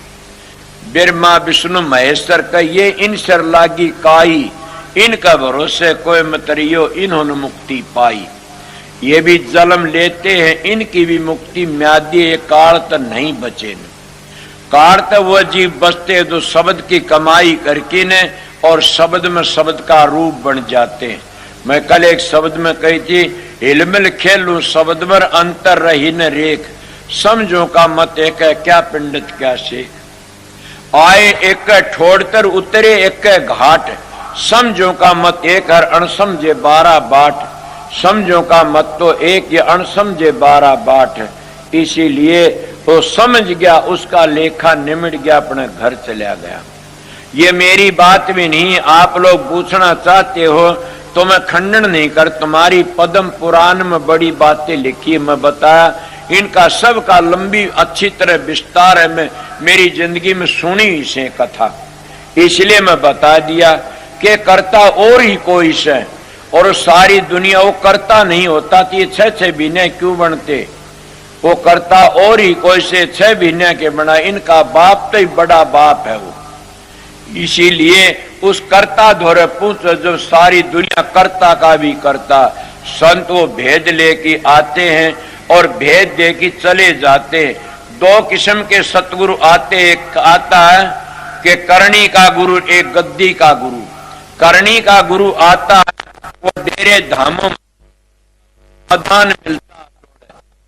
ब्रह्मा विष्णु महेश्वर का ये इन शर लागी काई, इनका भरोसे कोई मतरियो इन्होंने मुक्ति पाई। ये भी जन्म लेते हैं, इनकी भी मुक्ति म्यादी, ये काल तो नहीं बचे न। काल तो वो जीव बचते जो शब्द की कमाई करके ने और शब्द में शब्द का रूप बन जाते हैं। मैं कल एक शब्द में कही थी, हिलमिल खेलू शब्द पर अंतर रही न रेख, समझो का मत एक है क्या पंडित क्या शेख। आए एक ठोड़कर उतरे एक घाट, समझो का मत एक हर अणसमझे 12 बाट, समझो का मत तो एक ये अणसमझे 12 बाट। इसीलिए वो समझ गया, उसका लेखा निमिट गया, अपने घर चला गया। ये मेरी बात भी नहीं, आप लोग पूछना चाहते हो तो मैं खंडन नहीं कर, तुम्हारी पद्म पुराण में बड़ी बातें लिखी, मैं बताया इनका सबका लंबी अच्छी तरह विस्तार है। मैं मेरी जिंदगी में सुनी इसे कथा, इसलिए मैं बता दिया कि करता और ही कोई से, और सारी दुनिया वो करता नहीं होता तो ये 6 महीने क्यों बनते। वो करता और ही कोई से 6 महीने के बना, इनका बाप तो ही बड़ा बाप है वो। इसीलिए उस कर्ता धोरे पूछो जो सारी दुनिया कर्ता का भी करता। संत वो भेद लेके आते हैं और भेद दे के चले जाते। 2 किस्म के सतगुरु आते, एक आता है कि करणी का गुरु, एक गद्दी का गुरु। करणी का गुरु आता है, वो डेरे धामों मैदान मिलता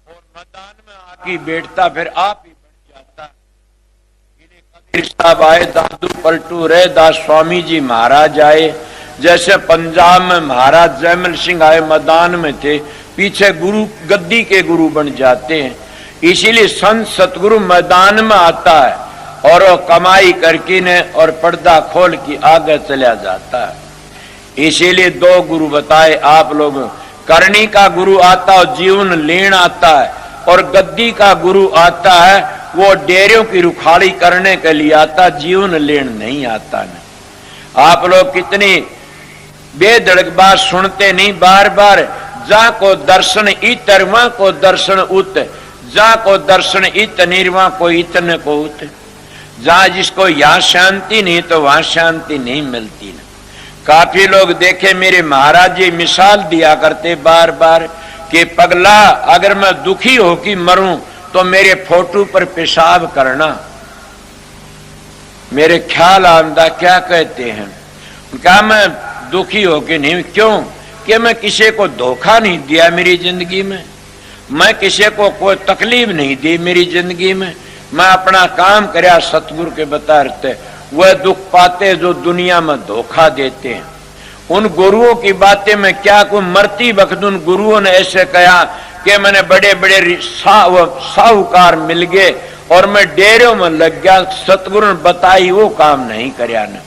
और मैदान में आके बैठता, फिर आप ही बैठ जाता। कबीर साहब आए, दादू पलटू रहे, दास स्वामी जी महाराज आए, जैसे पंजाब में महाराज जयमल सिंह आए मैदान में थे, पीछे गुरु गद्दी के गुरु बन जाते हैं। इसीलिए संत सतगुरु मैदान में आता है और वो कमाई करके ने और पर्दा खोल के आगे चला जाता है। इसीलिए 2 गुरु बताए आप लोग, करणी का गुरु आता है जीवन लेन आता है, और गद्दी का गुरु आता है वो डेरों की रुखाड़ी करने के लिए आता, जीवन लेन नहीं आता न। आप लोग कितनी बेधड़क बात सुनते नहीं, बार बार जा को दर्शन इतर वहां को दर्शन उत, जा को दर्शन इत निर्वा को इतने को उत। जहां जिसको यहां शांति नहीं तो वहां शांति नहीं मिलती ना। काफी लोग देखे मेरे महाराज जी मिसाल दिया करते बार बार कि पगला अगर मैं दुखी हो कि मरूं तो मेरे फोटो पर पेशाब करना। मेरे ख्याल आमदा क्या कहते हैं, कहा मैं दुखी हो कि नहीं, क्यों कि मैं किसी को धोखा नहीं दिया मेरी जिंदगी में, मैं किसी को कोई तकलीफ नहीं दी मेरी जिंदगी में, मैं अपना काम करया सतगुरु के बताते। वह दुख पाते जो दुनिया में धोखा देते हैं। उन गुरुओं की बातें में क्या कोई मरती वक्त उन गुरुओं ने ऐसे कहा कि मैंने बड़े बड़े साहूकार मिल गए और मैं डेरों में लग गया, सतगुरु ने बताई वो काम नहीं करया न।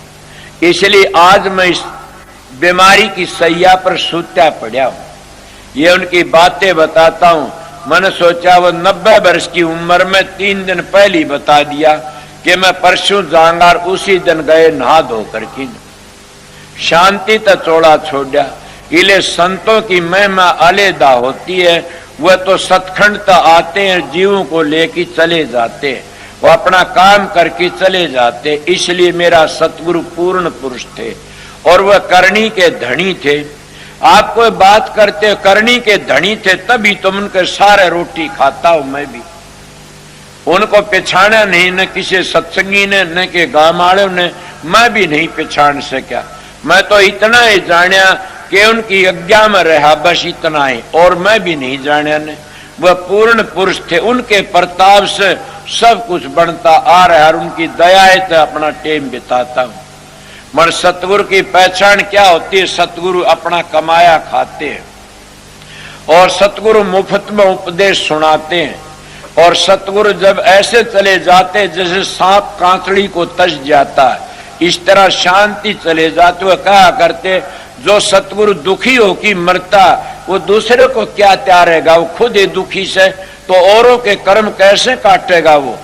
इसलिए आज मैं इस बीमारी की सैया पर सूत्या पड़ा हूं। ये उनकी बातें बताता हूं। मैंने सोचा वो 90 वर्ष की उम्र में 3 दिन पहले ही बता दिया कि मैं परसों जाऊंगा, और उसी दिन गए नहा धोकर की शांति तो चौड़ा छोड़ा। इले संतों की महिमा अलहदा होती है, वह तो सतखंड तो आते हैं, जीवों को लेके चले जाते हैं, वो अपना काम करके चले जाते। इसलिए मेरा सतगुरु पूर्ण पुरुष थे और वह करनी के धनी थे। आप कोई बात करते हो करनी के धनी थे तभी तुम उनके सारे रोटी खाता हूं। मैं भी उनको पहचाना नहीं, न किसी सत्संगी ने न के गांव वालों ने, मैं भी नहीं पहचान सका। मैं तो इतना ही जाना कि उनकी आज्ञा में रहा, बस इतना ही, और मैं भी नहीं जाना ने। वह पूर्ण पुरुष थे, उनके प्रताप से सब कुछ बनता आ रहा है और उनकी दया है तो अपना टाइम बिताता हूं। मगर सतगुरु की पहचान क्या होती है, सतगुरु अपना कमाया खाते हैं और सतगुरु मुफ्त में उपदेश सुनाते हैं। और सतगुरु जब ऐसे चले जाते जैसे सांप कांचड़ी को तज जाता है, इस तरह शांति चले जाते। हुए कहा करते जो सतगुरु दुखी हो कि मरता वो दूसरे को क्या त्यारेगा, वो खुद ही दुखी से तो औरों के कर्म कैसे काटेगा। वो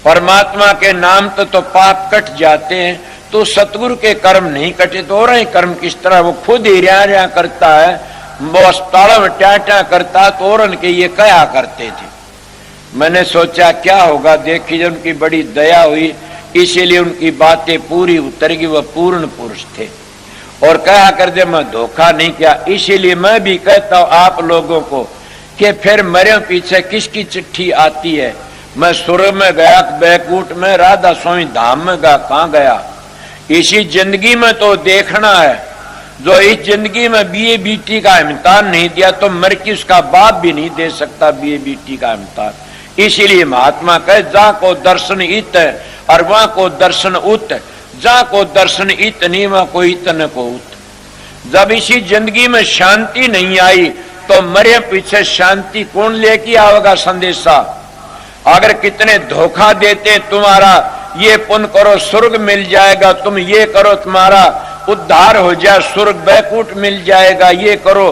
परमात्मा के नाम तो पाप कट जाते हैं, तो सतगुरु के कर्म नहीं कटे तो और ही कर्म किस तरह। वो खुद ही रिया करता है, वो अस्पताल में ट्या करता तो और के ये कया करते थे। मैंने सोचा क्या होगा, देखी जब उनकी बड़ी दया हुई, इसीलिए उनकी बातें पूरी उतर गई। वह पूर्ण पुरुष थे और कहा कर दे मैं धोखा नहीं किया। इसीलिए मैं भी कहता हूं आप लोगों को कि फिर मेरे पीछे किसकी चिट्ठी आती है। मैं स्वर्ग में गया, बैकुंठ में, राधा स्वामी धाम में गया, कहां गया। इसी जिंदगी में तो देखना है। जो इस जिंदगी में बीए बीटी का इम्तिहान नहीं दिया तो मर की उसका बाप भी नहीं दे सकता बीए बीटी का इम्तिहान। इसीलिए महात्मा कहे जा को दर्शन इत और वहां को दर्शन उत, जा को दर्शन इत नहीं वहां को इतने को उत। जब इसी जिंदगी में शांति नहीं आई तो मरे पीछे शांति कौन लेके आवेगा संदेशा। अगर कितने धोखा देते तुम्हारा ये पुण्य करो स्वर्ग मिल जाएगा, तुम ये करो तुम्हारा उद्धार हो जाए, स्वर्ग बैकुंठ मिल जाएगा, ये करो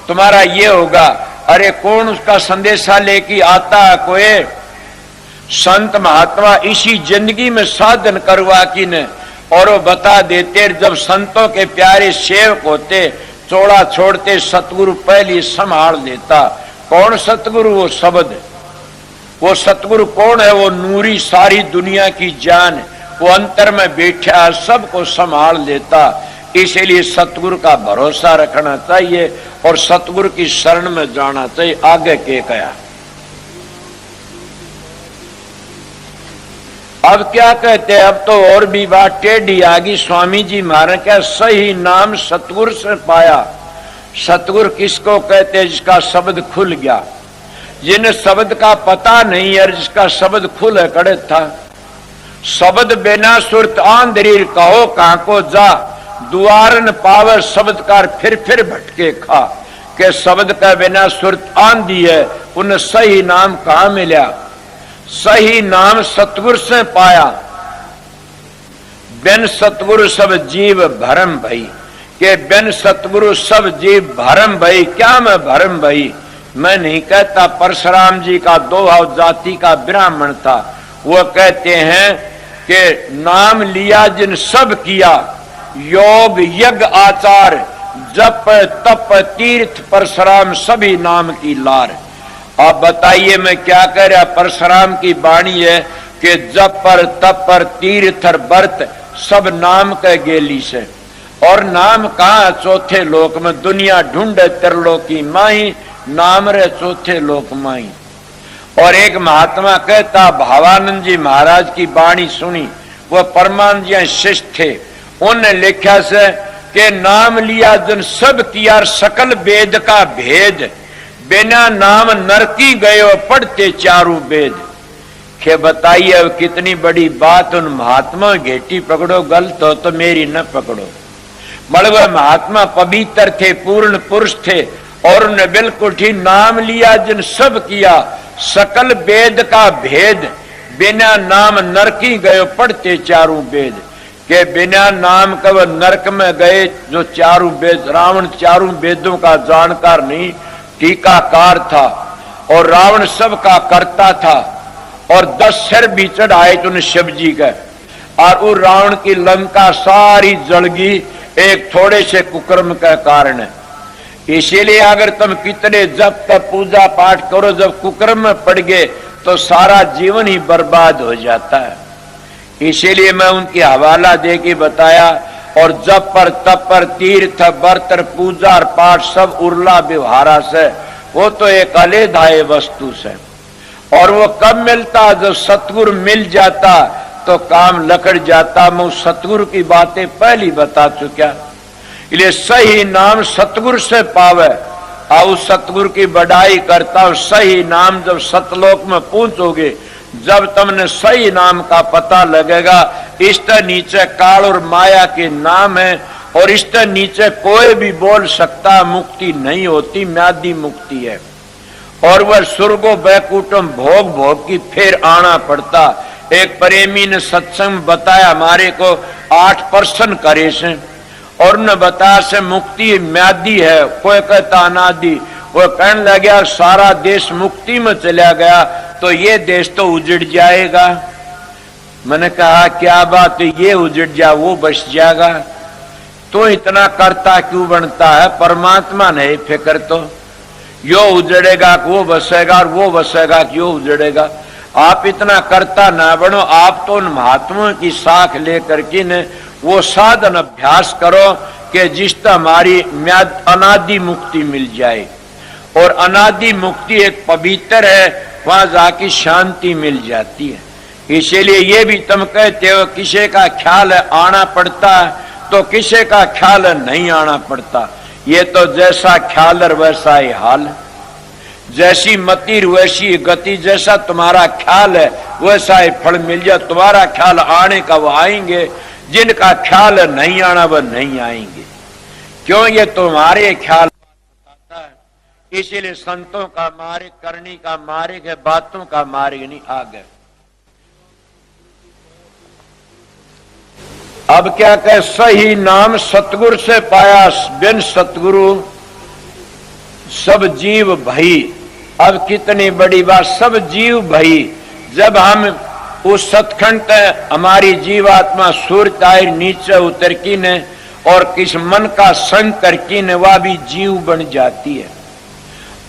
तुम्हारा ये होगा। अरे कौन उसका संदेशा लेके आता है। कोई संत महात्मा इसी जिंदगी में साधन करवा की ने और वो बता देते। जब संतों के प्यारे सेवक होते चौड़ा छोड़ते सतगुरु पहले संभाल लेता। कौन सतगुरु, वो शब्द। वो सतगुरु कौन है, वो नूरी सारी दुनिया की जान, वो अंतर में बैठा सबको संभाल लेता। इसलिए सतगुरु का भरोसा रखना चाहिए और सतगुरु की शरण में जाना चाहिए। आगे के कहा अब क्या कहते हैं, अब तो और भी बात टेढ़ी आ गई। स्वामी जी महाराज क्या सही नाम सतगुरु से पाया। सतगुरु किसको कहते हैं, जिसका शब्द खुल गया, जिन शब्द का पता नहीं है, जिसका शब्द खुल कड़े था। शब्द बिना सुरत आंधरीर कहो कहां को जा, दुआरन पावर शब्दकार फिर भटके खा। के शब्द का बिना सुरत आंधी है, उन्हें सही नाम कहां मिला। सही नाम सतगुरु से पाया। बिन सतगुरु सब जीव भरम भई, के बिन सतगुरु सब जीव भरम भई। क्या मैं भरम भई, मैं नहीं कहता। परशुराम जी का दोहाव जाति का ब्राह्मण था, वो कहते हैं कि नाम लिया जिन सब किया, योग यज्ञ आचार जप तप तीर्थ परशुराम सभी नाम की लार। आप बताइए मैं क्या कह रहा। परशुराम की वाणी है कि जप पर तप पर तीर्थर व्रत सब नाम के गेली से। और नाम कहाँ चौथे लोक में, दुनिया ढूंढे त्रिलोकी माही, नाम रे चौथे लोक माही। और एक महात्मा कहता, भावानंद जी महाराज की वाणी सुनी, वो परमानंद जी शिष्य थे, उन्हें लिखा से कि नाम लिया जन सब किया सकल वेद का भेद, बिना नाम नरकी गयो पढ़ते चारू वेद। के बताइए अब कितनी बड़ी बात। उन महात्मा घेटी पकड़ो, गलत हो तो मेरी न पकड़ो। बड़े महात्मा पवित्र थे, पूर्ण पुरुष थे, और उन्हें बिल्कुल ठीक नाम लिया जिन सब किया सकल वेद का भेद, बिना नाम नरकी गयो पढ़ते चारू वेद। के बिना नाम का वह नरक में गए जो चारू वेद। रावण चारू वेदों का जानकार नहीं, टीकाकार था, और रावण सब का करता था, और 10 सिर भी चढ़ाए तो शिव जी का, और उस रावण की लंका सारी जलगी एक थोड़े से कुकर्म का कारण है। इसीलिए अगर तुम कितने जब तक पूजा पाठ करो, जब कुकर्म में पड़ गए तो सारा जीवन ही बर्बाद हो जाता है। इसीलिए मैं उनकी हवाला दे के बताया। और जब पर तप पर तीर्थ व्रत पूजा और पाठ सब उर्ला व्यवहारा से, वो तो एक अलेधाय वस्तु से। और वो कब मिलता, जब सतगुरु मिल जाता तो काम लकड़ जाता। मैं उस सतगुरु की बातें पहले बता चुका। इसलिए सही नाम सतगुरु से पावे। और उस सतगुरु की बढ़ाई करता हूं। सही नाम जब सतलोक में पहुंचोगे, जब तुमने सही नाम का पता लगेगा, इसके नीचे काल और माया के नाम है, और इसके नीचे कोई भी बोल सकता मुक्ति नहीं होती, म्यादी मुक्ति है। और वह स्वर्गो बैकुंठम भोग भोग की फिर आना पड़ता। एक प्रेमी ने सत्संग बताया हमारे को, 8% करे से, और उन्हें बताया से मुक्ति म्यादी है, कोई कहता अनादि। वो कहने लगा सारा देश मुक्ति में चला गया तो ये देश तो उजड़ जाएगा। मैंने कहा क्या बात है, ये उजड़ जा वो बच जाएगा। तो इतना करता क्यों बनता है, परमात्मा नहीं फिक्र तो यो उजड़ेगा कि वो बसेगा, और वो बसेगा कि यो उजड़ेगा। आप इतना करता ना बनो। आप तो उन महात्माओं की साख लेकर के ने वो साधन अभ्यास करो कि जिससे हमारी अनादि मुक्ति मिल जाए। और अनादि मुक्ति एक पवित्र है, वहां जाके शांति मिल जाती है। इसीलिए ये भी तुम कहते हो किसी का ख्याल है आना पड़ता है, तो किसी का ख्याल है नहीं आना पड़ता। ये तो जैसा ख्याल है वैसा ही हाल है, जैसी मति वैसी गति। जैसा तुम्हारा ख्याल है वैसा ही फल मिल जाए। तुम्हारा ख्याल आने का वो आएंगे, जिनका ख्याल नहीं आना वह नहीं आएंगे। क्यों, ये तुम्हारे ख्याल बताता है। इसीलिए संतों का मार्ग, करनी का मार्ग है, बातों का मार्ग नहीं। आगे अब क्या कहे, सही नाम सतगुरु से पाया, बिन सतगुरु सब जीव भई। अब कितनी बड़ी बात, सब जीव भई। जब हम उस सतखंड हमारी जीवात्मा सूर्य आए नीचे उतर की ने, और किस मन का संग कर की ने, वह भी जीव बन जाती है।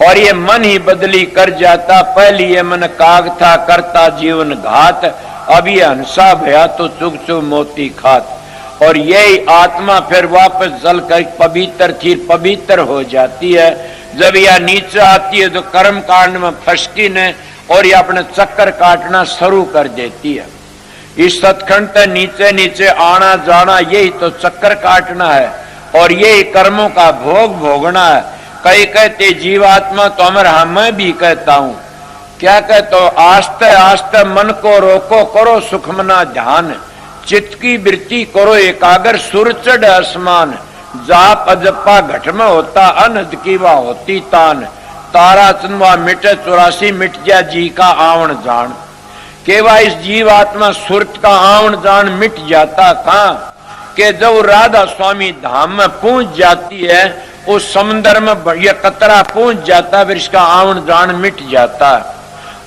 और ये मन ही बदली कर जाता। पहले ये मन काग था करता जीवन घात, अब ये हंसा भया तो चुग चुग मोती खात। और यही आत्मा फिर वापस जल कर पवित्र थी, पवित्र हो जाती है। जब यह नीचे आती है तो कर्म कांड में फंसती ने, और ये अपने चक्कर काटना शुरू कर देती है। इस सतखंड से नीचे नीचे आना जाना, यही तो चक्कर काटना है, और यही कर्मों का भोग भोगना है। कई कहते जीवात्मा तो अमर, मैं भी कहता हूं। क्या कहते हो, आस्ते आस्ते मन को रोको, करो सुखमना ध्यान, चित्त की वृत्ति करो एकाग्र, सुर चढ़ आसमान। जाप अजपा घट में होता, अनहद की वा होती तान। तारा चंदवा मिटे 84 मिट जा जी का आवण जान। केवा इस जीवात्मा सुरत का आवण जान मिट जाता कहां, कि जब राधा स्वामी धाम में पहुंच जाती है, उस समंदर में यह कतरा पहुंच जाता, फिर इसका आवण जान मिट जाता।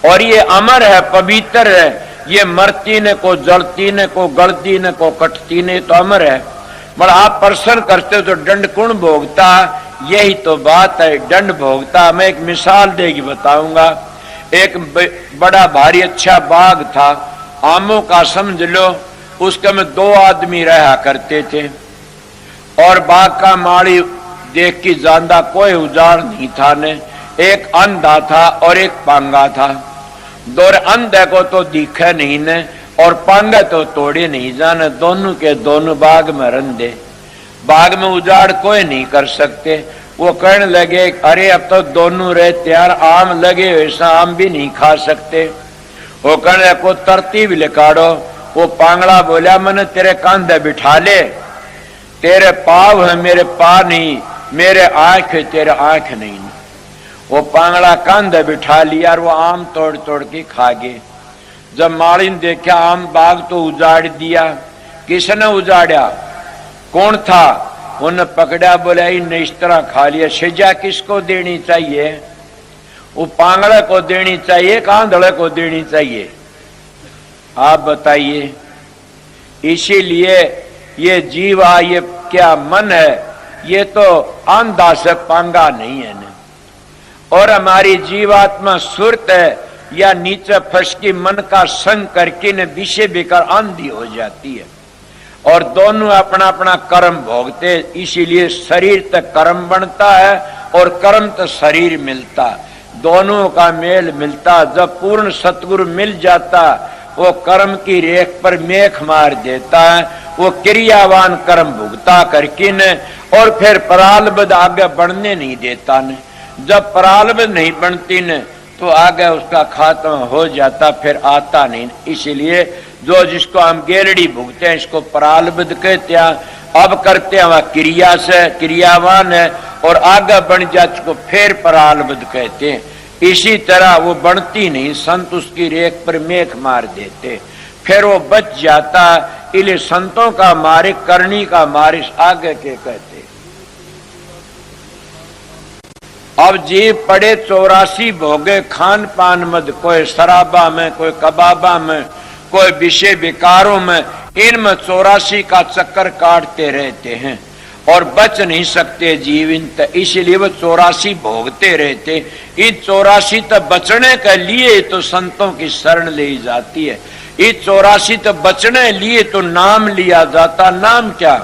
और ये अमर है, पवित्र है। ये मरती ने को, जलती ने को, गलती ने को, कटती ने, तो अमर है। बड़ा आप प्रश्न करते हो तो दंड कौन भोगता, यही तो बात है दंड भोगता। मैं एक मिसाल देगी बताऊंगा। एक बड़ा भारी अच्छा बाग था, आमों का समझ लो। उसके में 2 आदमी रहा करते थे और बाग का माली देख के ज्यादा कोई उजाड़ नहीं था ने। एक अंधा था और एक पांगा था। दो अंधे को तो दिखे नहीं ने और पांगा तो तोड़े नहीं जाने। दोनों के दोनों बाग में रंधे। बाग में उजाड़ कोई नहीं कर सकते। वो कहने लगे अरे अब तो दोनों रहते यार, आम लगे वैसा आम भी नहीं खा सकते। वो कहने को तरतीब लिखाड़ो। वो पांगड़ा बोला मैंने तेरे कंधे बिठा ले, तेरे पाव है मेरे पा नहीं, मेरे आंख है तेरे आंख नहीं। वो पांगड़ा कंधे बिठा लिया और वो आम तोड़ तोड़ के खा गए। जब माली ने देखा आम बाग तो उजाड़ दिया। किसने उजाड़ा? कौन था? उन्हें पकड़ा, बोला इन्हें इस तरह खा लिया। सजा किसको देनी चाहिए? वो पांगड़े को देनी चाहिए, कांधड़े को देनी चाहिए? आप बताइए। इसीलिए ये जीवा, ये क्या मन है, ये तो अंधा से पांगा नहीं है ना। और हमारी जीवात्मा सुरत है या नीचे फंस की मन का संग करके न विषय बेकार अंधी हो जाती है। और दोनों अपना अपना कर्म भोगते, इसीलिए शरीर तक कर्म बनता है और कर्म तो शरीर मिलता। दोनों का मेल मिलता। जब पूर्ण सतगुरु मिल जाता, वो कर्म की रेख पर मेख मार देता है। वो क्रियावान कर्म भुगता करके न और फिर प्रारब्ध आगे बढ़ने नहीं देता न। जब प्रारब्ध नहीं बनती न तो आगे उसका खात्मा हो जाता, फिर आता नहीं। इसीलिए जो जिसको हम गेलड़ी भुगते हैं इसको प्रारब्ध कहते हैं। अब करते हैं वह क्रिया से, क्रियावान है और आगे बन जाते को फिर प्रारब्ध कहते हैं। इसी तरह वो बनती नहीं, संत उसकी रेख पर मेख मार देते, फिर वो बच जाता। इसलिए संतों का मार्ग, करनी का मार्ग आगे के कहते। अब जीव पड़े 84 भोगे खान पान मद, कोई शराबा में, कोई कबाबा में, कोई विषय विकारों में। इनमें 84 का चक्कर काटते रहते हैं और बच नहीं सकते जीव इन। इसलिए वो 84 भोगते रहते। इन 84 तक बचने के लिए तो संतों की शरण ली जाती है। इस 84 तक बचने लिए तो नाम लिया जाता। नाम क्या?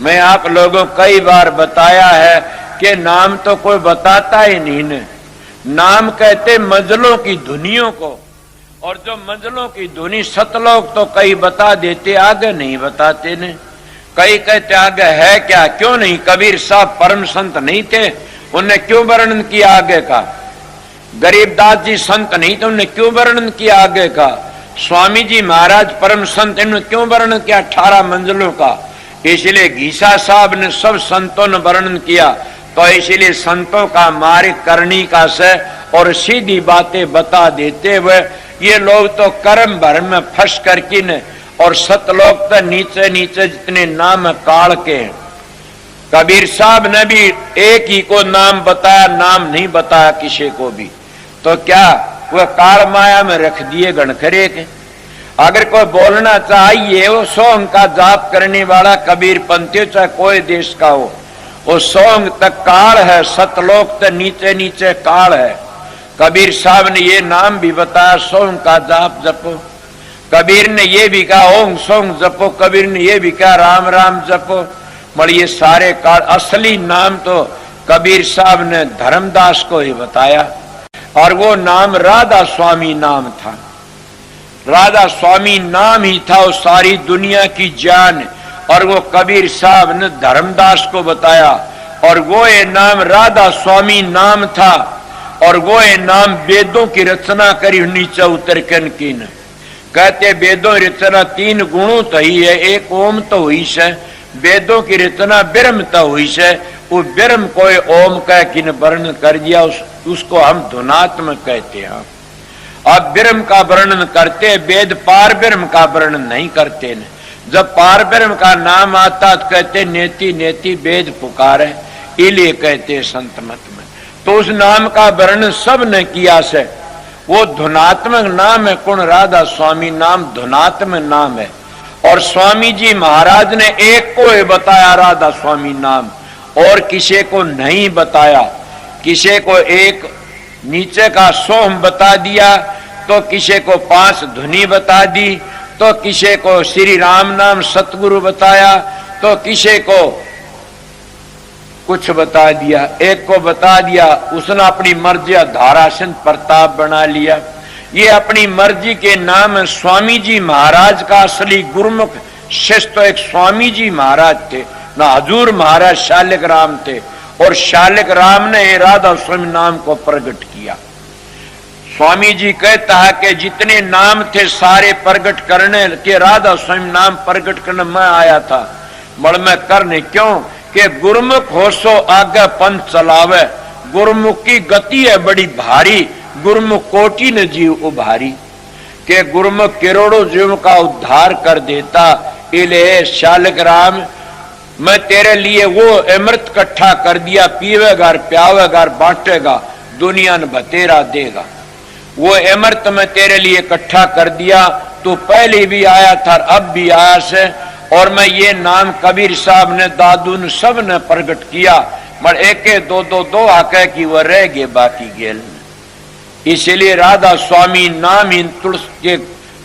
मैं आप लोगों को कई बार बताया है कि नाम तो कोई बताता ही नहीं ने। नाम कहते मंजिलों की धुनियों को, और जो मंजिलों की धुनी सतलोक तो कई बता देते, आगे नहीं बताते ने। कई कहते आगे है क्या? क्यों नहीं? कबीर साहब परम संत नहीं थे, उन्हें क्यों वर्णन किया आगे का? गरीबदास जी संत नहीं थे, उन्हें क्यों वर्णन किया आगे का? स्वामी जी महाराज परम संत, इन्होंने क्यों वर्णन किया 18 मंजिलों का? इसलिए घीसा साहब ने सब संतों ने वर्णन किया। तो इसलिए संतों का मार्ग करनी का से और सीधी बातें बता देते हुए ये लोग तो कर्म भर में फंस करके न और सतलोक तो नीचे नीचे जितने नाम काल के। कबीर साहब ने भी एक ही को नाम बताया, नाम नहीं बताया किसी को भी। तो क्या वह काल माया में रख दिए गणखरे के? अगर कोई बोलना चाहिए वो 100 अंक का जाप करने वाला कबीर पंथी चाहे कोई देश का हो, वो 100 अंक तक काल है, सतलोक तक नीचे नीचे काल है। कबीर साहब ने ये नाम भी बताया 100 अंक का जाप जपो। कबीर ने ये भी कहा ओम सोम जपो। कबीर ने ये भी कहा राम राम जपो। मगर ये सारे काल, असली नाम तो कबीर साहब ने धर्मदास को ही बताया और वो नाम राधा स्वामी नाम था। राधा स्वामी नाम ही था, वो सारी दुनिया की जान। और वो कबीर साहब ने धर्मदास को बताया और वो ये नाम राधा स्वामी नाम था। और वो ये नाम वेदों की रचना करी नीचे उतर के न कहते वेदों की रचना 3 गुणों तो ही है। एक ओम तो हुई से, वेदों की रचना ब्रह्म तो हुई से। वो ब्रह्म को ओम कह किन वर्णन कर दिया, उसको हम धुनात्म कहते हैं। अब ब्रह्म का वर्णन करते, वेद पार ब्रह्म का वर्णन नहीं करते न। जब पार ब्रह्म का नाम आता तो कहते नेति नेति वेद पुकारे, इलिए कहते संत मत में। तो उस नाम का वर्णन सब ने किया से। वो धुनात्मक नाम है। कौन? राधा स्वामी नाम धुनात्मक नाम है। और स्वामी जी महाराज ने एक को ही बताया राधा स्वामी नाम, और किसी को नहीं बताया, किसी को एक नीचे का सोम बता दिया, तो किसी को 5 धुनी बता दी, तो किसी को श्री राम नाम सतगुरु बताया, तो किसी को कुछ बता दिया। एक को बता दिया, उसने अपनी मर्जी धारासन प्रताप बना लिया। ये अपनी मर्जी के नाम स्वामी जी महाराज का असली गुरुमुख शिष्य तो एक स्वामी जी महाराज थे, ना हजूर महाराज शालिक राम थे, और शालिक राम ने राधा स्वामी नाम को प्रकट किया। स्वामी जी कहता है कि जितने नाम थे सारे प्रकट करने के राधा स्वामी नाम प्रकट करने मैं आया था, मड़ में करने क्यों कि गुरुमुख हो सो आगे पंथ चलावे, गुरुमुख की गति है बड़ी भारी, गुरुमुख कोटि न जीव उभारी, के गुरुमुख करोड़ों जीव का उद्धार कर देता। इले शालिक राम मैं तेरे लिए वो अमृत इकट्ठा कर दिया, पीवेगा प्यावेगा बांटेगा, दुनिया ने बतेरा देगा। वो अमृत मैं तेरे लिए इकट्ठा कर दिया, तू पहले भी आया था अब भी आया से, और मैं ये नाम कबीर साहब ने दादू ने सब ने प्रकट किया, मगर एक दो आके की वो रह गए बाकी गेल। इसलिए राधा स्वामी नाम इन तुलसी के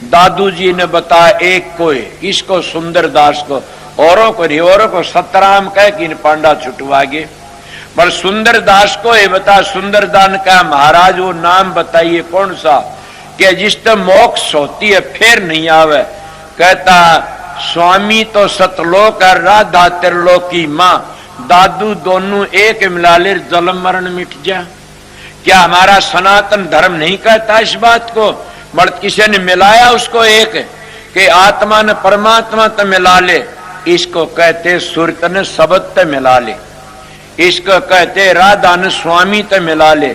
दादू जी ने बताया एक को, इसको सुंदरदास को, औरों को नहीं, औरों को सतराम कह कि पांडा छुटवा गए, पर सुंदरदास को ये बता। सुंदरदान का महाराज वो नाम बताइए कौन सा कि जिस तक मोक्ष होती है फिर नहीं आवे। कहता स्वामी तो सतलोक और राधा त्रिलोक की माँ, दादू दोनों एक मिला ले जन्म मरण मिट जा। क्या हमारा सनातन धर्म नहीं कहता इस बात को? मर्द किसी ने मिलाया उसको एक कि आत्मा ने परमात्मा तो मिला ले, इसको कहते सुरत ने शब्द ते मिला ले, इसको कहते राधा ने स्वामी ते मिला ले।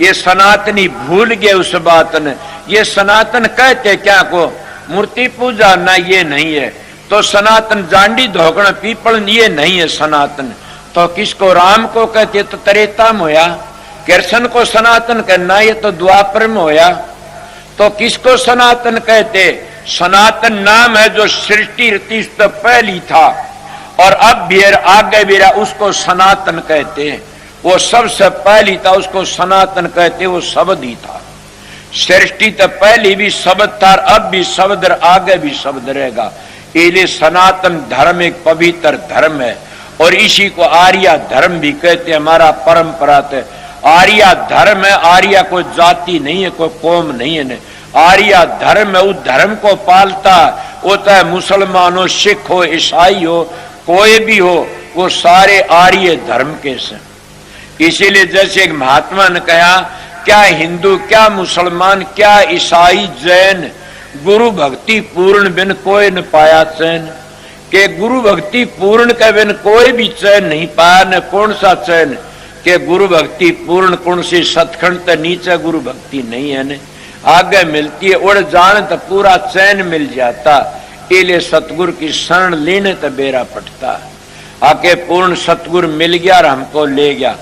ये सनातनी भूल गए उस बात ने। ये सनातन कहते क्या को? मूर्ति पूजा ना, ये नहीं है। तो सनातन जांडी धोकण पीपल ये नहीं है सनातन। तो किसको? राम को कहते तो त्रेता में होया, कृष्ण को सनातन कहना ये तो द्वापर में होया। तो किसको सनातन कहते? सनातन नाम है जो सृष्टि रति से पहली था और अब भी आगे भी उसको सनातन कहते हैं। वो सबसे पहली था उसको सनातन कहते, वो शब्द ही था। सृष्टि तो पहली भी शब्द था, अब भी शब्द, आगे भी शब्द रहेगा। इसलिए सनातन धर्म एक पवित्र धर्म है और इसी को आर्या धर्म भी कहते हैं। हमारा परंपरा थे आर्या धर्म है। आर्या कोई जाति नहीं है, कोई कौम नहीं है। आर्या धर्म है, उस धर्म को पालता। वो चाहे मुसलमान हो, सिख हो, ईसाई हो, कोई भी हो, वो सारे आर्य धर्म के से। इसीलिए जैसे एक महात्मा ने कहा, क्या हिंदू, क्या मुसलमान, क्या ईसाई, जैन, गुरु भक्ति पूर्ण बिन कोई न पाया चैन। के गुरु भक्ति पूर्ण के बिन कोई भी चैन नहीं पाया। न कौन सा चैन? के गुरु भक्ति पूर्ण कौन सी? सतखंड तो नीचे गुरु भक्ति नहीं है ने, आगे मिलती है। उड़ जाने तो पूरा चैन मिल जाता। इले सतगुरु की शरण लेने तो बेरा पटता। आके पूर्ण सतगुरु मिल गया और हमको ले गया।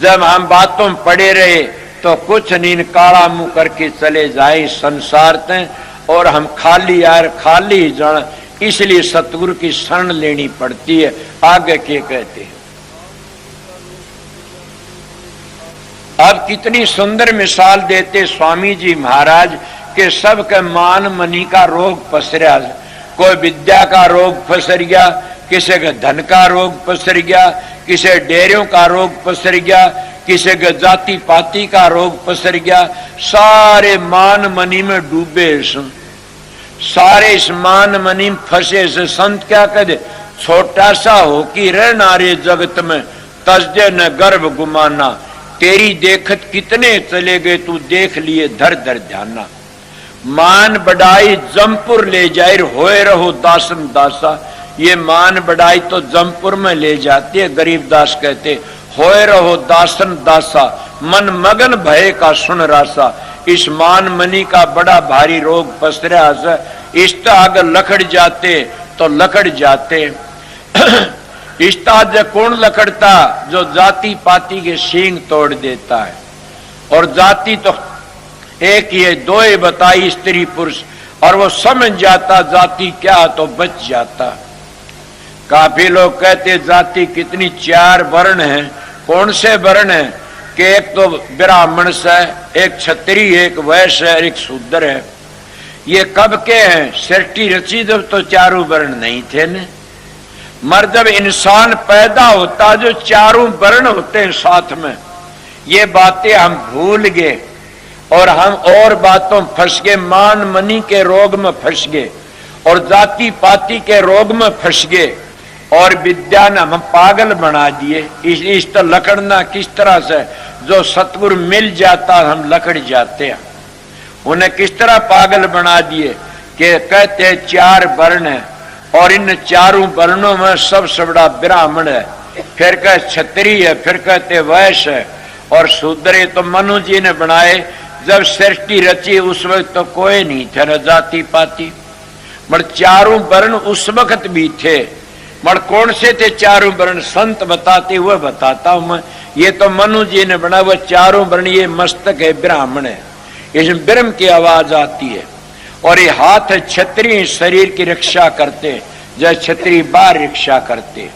जब हम बातों में पड़े रहे तो कुछ नहीं, काला मुंह करके चले जाए संसार ते, और हम खाली यार खाली ही जाना। इसलिए सतगुरु की शरण लेनी पड़ती है। आगे के कहते हैं। अब कितनी सुंदर मिसाल देते स्वामी जी महाराज के सबके मान मनी का रोग पसरा। कोई विद्या का रोग पसर गया, किसी के धन का रोग पसर गया, किसी डेरियों का रोग पसर गया, किसी के जाति पाति का रोग पसर गया। सारे मान मनी में डूबे, सारे इस मान मनी में फंसे से। संत क्या कहते? छोटा सा हो कि रहना रे जगत में, तजदे न गर्भ गुमाना। तेरी देखत कितने चले गए, तू देख लिए धर धर ध्याना। मान बढ़ाई जमपुर ले जाए, होए रहो दासन दासा। ये मान बढ़ाई तो जमपुर में ले जाती है। गरीबदास कहते, होए रहो दासन दासा, मन मगन भय का सुन रासा। इस मान मनी का बड़ा भारी रोग पसरा है। इस आगे लकड़ जाते तो लकड़ जाते। इस्ताद कौन लकड़ता? जो जाति पाति के सींग तोड़ देता है। और जाति तो एक ही है, दो ही बताई, स्त्री पुरुष, और वो समझ जाता जाति क्या तो बच जाता। काफी लोग कहते जाति कितनी, 4 वर्ण हैं। कौन से वर्ण हैं? कि एक तो ब्राह्मण से, एक क्षत्रिय, एक वैश्य, एक शूद्र है। ये कब के हैं? सृष्टि रची जब तो चारों वर्ण नहीं थे न। मर जब इंसान पैदा होता जो चारों वर्ण होते हैं साथ में, ये बातें हम भूल गए और हम और बातों फंस गए, मान मनी के रोग में फंस गए और जाति पाति के रोग में फंस गए और विद्या ने हम पागल बना दिए। इस तो लकड़ना किस तरह से, जो सतगुरु मिल जाता हम लकड़ जाते हैं। उन्हें किस तरह पागल बना दिए कि कहते हैं 4 वर्ण है और इन चारों वर्णों में सबसे बड़ा ब्राह्मण है, फिर कहते क्षत्रिय है, फिर कहते वैश्य है और शूद्र। तो मनु जी ने बनाए। जब सृष्टि रची उस वक्त तो कोई नहीं थे न जाति पाति, मगर चारों वर्ण उस वक्त भी थे। मगर कौन से थे चारों वर्ण? संत बताते हुए बताता हूं मैं। ये तो मनु जी ने बना हुआ चारों वर्ण। ये मस्तक है ब्राह्मण है, इसमें ब्रह्म की आवाज आती है और ये हाथ है क्षत्रिय, शरीर की रक्षा करते जैसे क्षत्रिय बाहर रक्षा करते।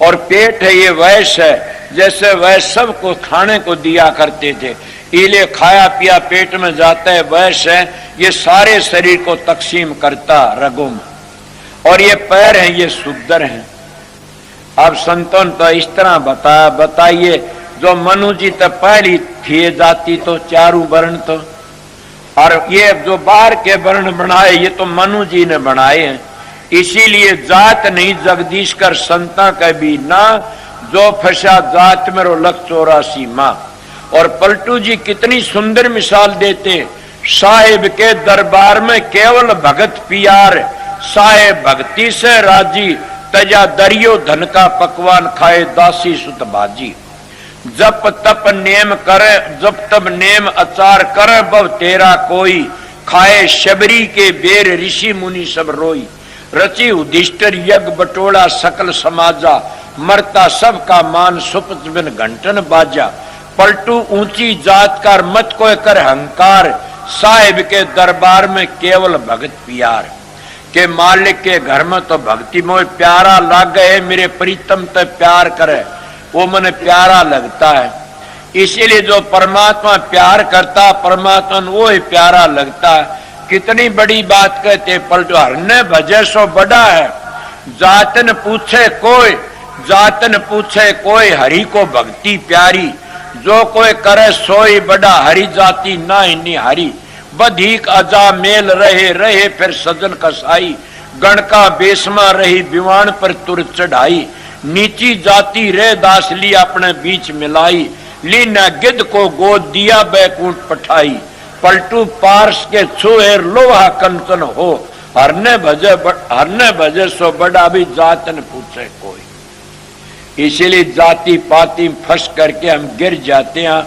और पेट है ये वैश्य है, जैसे वैश्य सबको खाने को दिया करते थे, इले खाया पिया पेट में जाता है। वैश्य है ये सारे शरीर को तकसीम करता रगों में। और ये पैर हैं ये शूद्र हैं। अब संतों तो इस तरह बताइए, जो मनु जी तो पहली थी जाति तो चारों वर्ण तो, और ये जो बाहर के वर्ण बनाए ये तो मनु जी ने बनाए हैं। इसीलिए जात नहीं जगदीश कर संता के भी ना, जो फंसा जात में रो लख 84 माँ। और पलटू जी कितनी सुंदर मिसाल देते, साहेब के दरबार में केवल भगत पियार, साहेब भक्ति से राजी, तजा दरियो धन का पकवान खाए दासी सुत बाजी। जप तप नेम करे, जप तप नेम अचार करे, बव तेरा कोई, खाए शबरी के बेर ऋषि मुनि सब रोई। रची उदिष्टर यज्ञ बटोला सकल समाजा, मरता सब का मान सुपत बिन घंटन बाजा। पलटू ऊंची जात का मत कोई कर हंकार, साहेब के दरबार में केवल भगत पियार। के मालिक के घर में तो भक्ति मोह प्यारा लग गए, मेरे प्रीतम ते प्यार करे वो मने प्यारा लगता है। इसीलिए जो परमात्मा प्यार करता परमात्मा वो ही प्यारा लगता है। कितनी बड़ी बात कहते पलटू, हरने भजे सो बड़ा है, जातन पूछे कोई, जातन पूछे कोई, हरि को भक्ति प्यारी। जो कोई करे सोई बड़ा, हरि जाति ना इन्नी हरि। बधिक अजा मेल रहे रहे फिर सजन कसाई, गण का बेसमा रही विवान पर तुर चढ़ाई। नीची जाति रे दास ली अपने बीच मिलाई, ली न गिद्ध को गोद दिया बैकुंठ पठाई। पलटू पार्स के छुए लोहा कंचन हो, हरने भजे सो बड़ा भी जातन पूछे कोई। इसीलिए जाति पाति फंस करके हम गिर जाते हैं।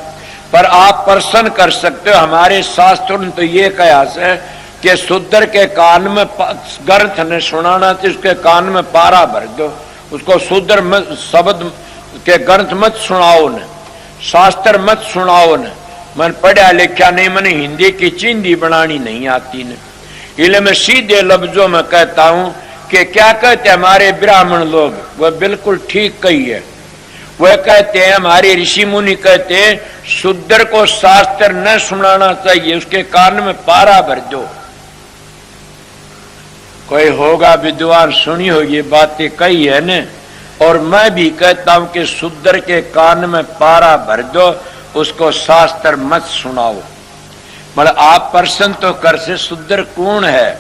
पर आप प्रश्न कर सकते हो, हमारे शास्त्रों ने तो ये कहा है कि शूद्र के कान में ग्रंथ ने सुनाना चाहिए, उसके कान में पारा भर दो, उसको शूद्र शब्द के ग्रंथ मत सुनाओ न, शास्त्र मत सुनाओ न। मन पढ़ा लिखा नहीं, मैंने हिंदी की चिंदी बनानी नहीं आती न। इसलिए मैं सीधे लफ्जों में कहता हूं कि क्या कहते हमारे ब्राह्मण लोग, वह बिल्कुल ठीक कही है। वह कहते हैं, हमारे ऋषि मुनि कहते हैं, शूद्र को शास्त्र न सुनाना चाहिए, उसके कान में पारा भर दो। कोई होगा विद्वान सुनी हो ये बातें कही है न। और मैं भी कहता हूं कि शूद्र के कान में पारा भर दो, उसको शास्त्र मत सुनाओ। मतलब आप प्रश्न तो कर से शूद्र कौन है,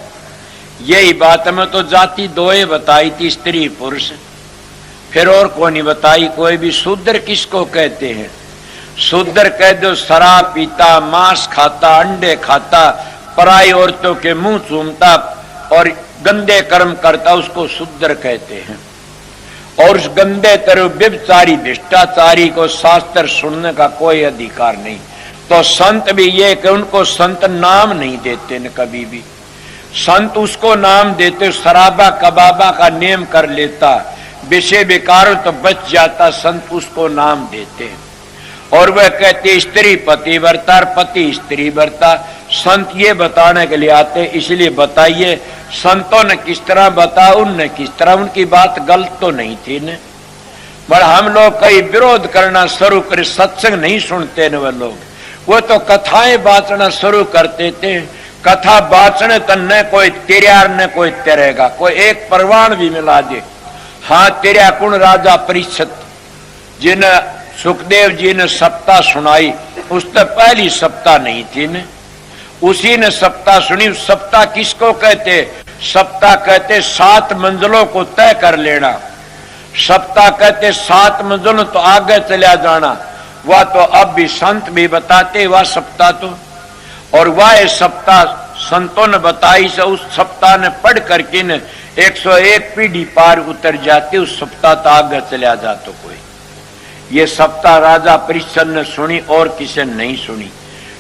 यही बात में तो जाति दो ही बताई थी, स्त्री पुरुष, फिर और कौन नहीं बताई कोई भी। शूद्र किसको कहते हैं? शूद्र कह दो शराब पीता, मांस खाता, अंडे खाता, पराई औरतों के मुंह चूमता और गंदे कर्म करता, उसको शूद्र कहते हैं। और उस गंदे तरह व्यभिचारी भ्रष्टाचारी को शास्त्र सुनने का कोई अधिकार नहीं। तो संत भी ये कि उनको संत नाम नहीं देते न कभी भी। संत उसको नाम देते, शराबा कबाबा का नेम कर लेता, विषय विकारों तो बच जाता, संत उसको नाम देते। और वह कहते स्त्री पति वर्ता, पति स्त्री वर्ता, संत ये बताने के लिए आते, इसलिए बताइए संतों ने किस तरह बताया, उनने किस तरह, उनकी बात गलत तो नहीं थी न। पर हम लोग कई विरोध करना शुरू करे, सत्संग नहीं सुनते न वे लोग, वो तो कथाएं बांचना शुरू करते थे। कथा बांचने तो न कोई तेरियार न कोई तेरेगा, कोई एक परवान भी मिला दे। हाँ, तेरिया कुण राजा परीक्षित जिन सुखदेव जी ने सप्ताह सुनाई, उससे पहली सप्ताह नहीं थी न, उसी ने सप्ताह सुनी। सप्ताह किसको कहते? सप्ताह कहते 7 मंजिलों को तय कर लेना। सप्ताह कहते 7 मंजिलों तो आगे चला जाना। वह तो अब भी संत भी बताते वह सप्ताह तो, और वह सप्ताह संतों ने बताई से उस सप्ताह ने पढ़ करके न 101 पीढ़ी पार उतर जाते, उस सप्ताह तो आगे चला जाते कोई। ये सप्ताह राजा परीक्षित ने सुनी और किसी ने नहीं सुनी।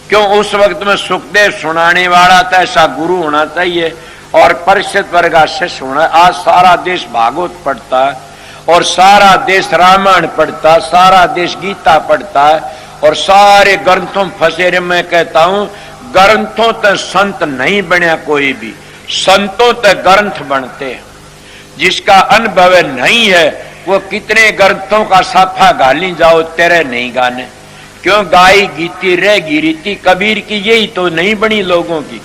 क्यों? उस वक्त में सुखदेव सुनाने वाला था, ऐसा गुरु होना चाहिए और परीक्षित वर्गा शिष्य होना। आज सारा देश भागवत पढ़ता है और सारा देश रामायण पढ़ता है, सारा देश गीता पढ़ता है और सारे ग्रंथों में फंसे रहे। मैं कहता हूं ग्रंथों तक संत नहीं बनया कोई भी, संतों तक ग्रंथ बनते। जिसका अनुभव नहीं है वो कितने ग्रंथों का साफा गाली जाओ तेरे नहीं गाने। क्यों? गाई गीती रहेगी रीति कबीर की, यही तो नहीं बनी लोगों की।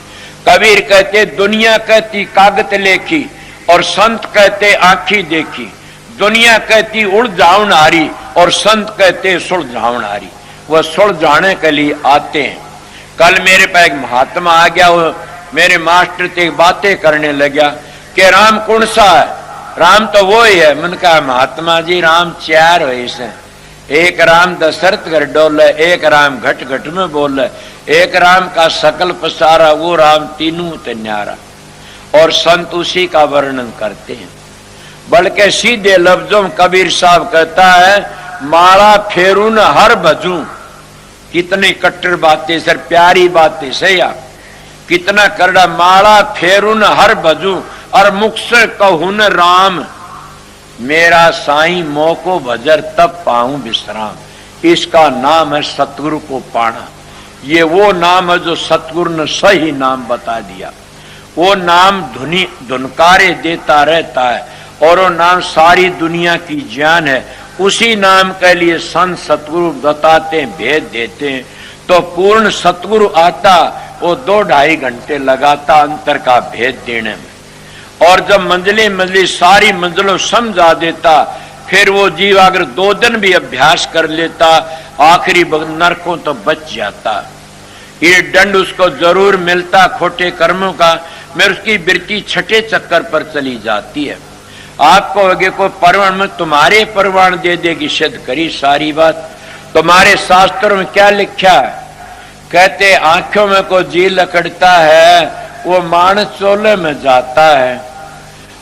कबीर कहते दुनिया कहती कागज लेखी और संत कहते आंखी देखी। दुनिया कहती उलझाउन हारी और संत कहते सुलझाउन हारी। वह सुलझाने के लिए आते हैं। कल मेरे पास एक महात्मा आ गया, वो मेरे मास्टर से बातें करने लगा कि राम कौन सा है? राम तो वो ही है। मैंने कहा महात्मा जी राम 4 है इसे, एक राम दशरथ घर डोले, एक राम घट घट में बोले, एक राम का सकल पसारा, वो राम तीनों ते न्यारा। और संत उसी का वर्णन करते हैं। बल्कि सीधे लफ्जों में कबीर साहब कहता है माला फेरू न हर भजू। कितनी कट्टर बातें सर, प्यारी बातें सही। कितना करड़ा माला फेरू न हर भजू और मुख से कहूं न राम, मेरा साईं मोको भजर तब पाऊं विश्राम। इसका नाम है सतगुरु को पाना। ये वो नाम है जो सतगुरु ने सही नाम बता दिया। वो नाम धुनकारे देता रहता है और वो नाम सारी दुनिया की जान है। उसी नाम के लिए संत सतगुरु बताते हैं, भेद देते हैं। तो पूर्ण सतगुरु आता वो 2-2.5 घंटे लगाता अंतर का भेद देने में। और जब मंजिली सारी मंजिलों समझा देता, फिर वो जीव अगर 2 दिन भी अभ्यास कर लेता, आखिरी नरकों तो बच जाता। ये दंड उसको जरूर मिलता खोटे कर्मों का, मैं उसकी वृत्ति छठे चक्कर पर चली जाती है। आपको आगे को परवान में तुम्हारे परवान दे देगी, सिद्ध करी सारी बात। तुम्हारे शास्त्रों में क्या लिखा है? कहते आंखों में को जी लकड़ता है वो मानस चोले में जाता है,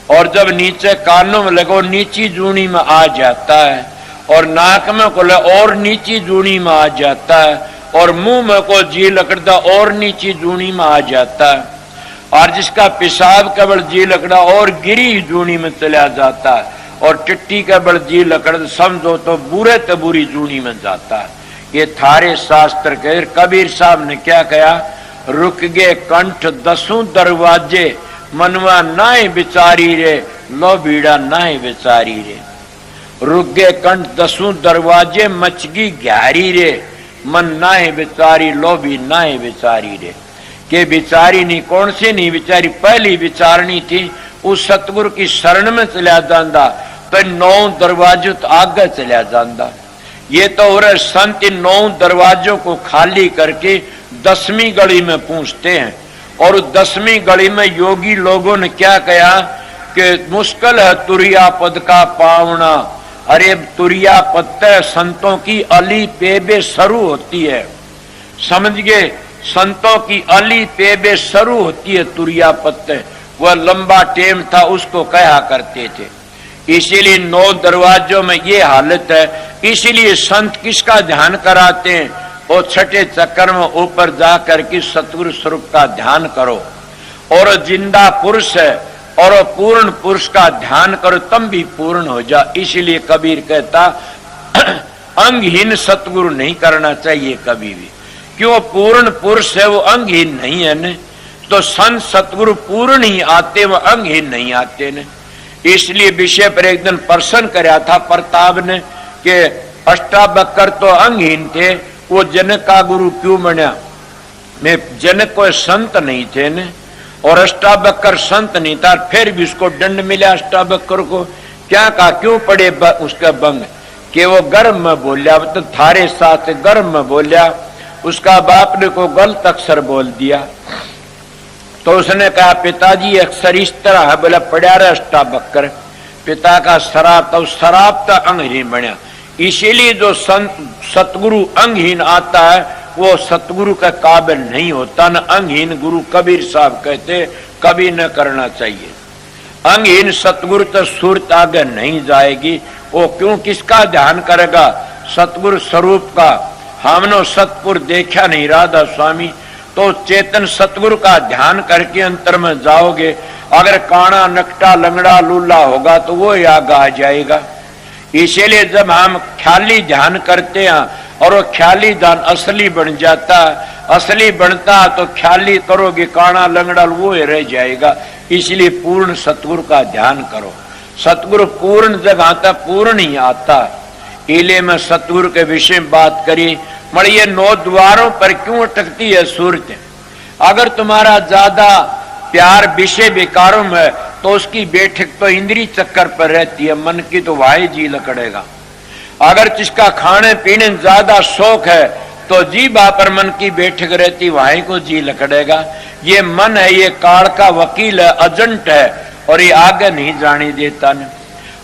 और जब नीचे कानों में लगो नीची जूनी में आ जाता है, और नाक में को ले और नीची जूनी में आ जाता है, और मुंह में को जी लकड़ता और नीची जूनी में आ जाता है, और जिसका पेशाब का बल जी लकड़ा और गिरी जूनी में चला जाता है, और टिट्टी का बल जी लकड़ समझो तो बुरे तो बुरी जूनी में जाता है। ये थारे शास्त्र के कबीर साहब ने क्या कहा? रुक गए कंठ 10 दरवाजे, मनवा नाए बिचारी रे, लो बीड़ा नाए बिचारी रे। रुक गए कंठ 10 दरवाजे, मचगी ग्यारी रे, मन नाए बिचारी, लो भी नाए बिचारी रे। के बिचारी नहीं, कौन सी नहीं बिचारी? पहली विचारनी थी उस सतगुरु की शरण में चला जाता तो 9 दरवाजों तो आगे चला जाता। ये तो हो रहा संत 9 दरवाजों को खाली करके 10वीं गली में पहुंचते हैं, और 10वीं गली में योगी लोगों ने क्या कहा कि मुश्किल है तुरिया पद का पावना। अरे तुरिया पद संतों की अली पेबे शुरू होती है, समझ गए? संतों की अली पेबे शुरू होती है तुरिया पद। वह लंबा टेम था, उसको कहा करते थे। इसीलिए 9 दरवाजों में ये हालत है। इसीलिए संत किसका ध्यान कराते हैं? और छठे चक्कर में ऊपर जाकर के सतगुरु स्वरूप का ध्यान करो, और जिंदा पुरुष है और पूर्ण पुरुष का ध्यान करो, तब भी पूर्ण हो जा। इसीलिए कबीर कहता अंगहीन सतगुरु नहीं करना चाहिए कभी भी, क्यों पूर्ण पुरुष है वो अंगहीन नहीं है न। तो संत सतगुरु पूर्ण ही आते, वो अंगहीन नहीं आते न। इसलिए विषय पर एक दिन प्रश्न कराया था प्रताप ने कि अष्टावक्र तो अंगहीन थे, वो जनक का गुरु क्यों बना? मैं जनक कोई संत नहीं थे न, और अष्टावक्र संत नहीं था, फिर भी उसको दंड मिला अष्टावक्र को। क्या कहा? क्यों पड़े उसका बंग? कि वो गर्भ में बोलिया, तो थारे साथ गर्भ में बोलिया, उसका बाप ने को गलत अक्षर बोल दिया। तो उसने कहा पिताजी अक्षर इस तरह है, बोला पड़ा रहा अष्टावक्र। पिता का शराब, तो शराब तो अंगहीन बना। इसीलिए जो संत सतगुरु अंगहीन आता है वो सतगुरु का काबिल नहीं होता न। अंगहीन गुरु कबीर साहब कहते कभी न करना चाहिए। अंगहीन सतगुरु तो सूरत आगे नहीं जाएगी। वो क्यों किसका ध्यान करेगा? सतगुरु स्वरूप का। हमने सतपुर देखा नहीं राधा स्वामी, तो चेतन सतगुरु का ध्यान करके अंतर में जाओगे। अगर काना नकटा लंगड़ा लूला होगा तो वो आगे आ जाएगा। इसीलिए जब हम ख्याली ध्यान करते हैं और वो ख्याली ध्यान असली बन जाता, असली बनता तो ख्याली करोगे काना लंगड़ा वो रह जाएगा। इसलिए पूर्ण सतगुरु का ध्यान करो। सतगुरु पूर्ण जगह तक पूर्ण ही आता। इले में सतगुरु के विषय में बात करी। मगर ये 9 द्वारों पर क्यों अटकती है सूरत? अगर तुम्हारा ज्यादा प्यार विषय विकारों में, तो उसकी बैठक तो इंद्री चक्कर पर रहती है, मन की तो वाही जी लकड़ेगा। अगर जिसका खाने पीने ज्यादा शौक है तो जीभा पर मन की बैठक रहती, वाही को जी लकड़ेगा। ये मन है, ये काल का वकील है, एजेंट है, और ये आगे नहीं जाने देता न।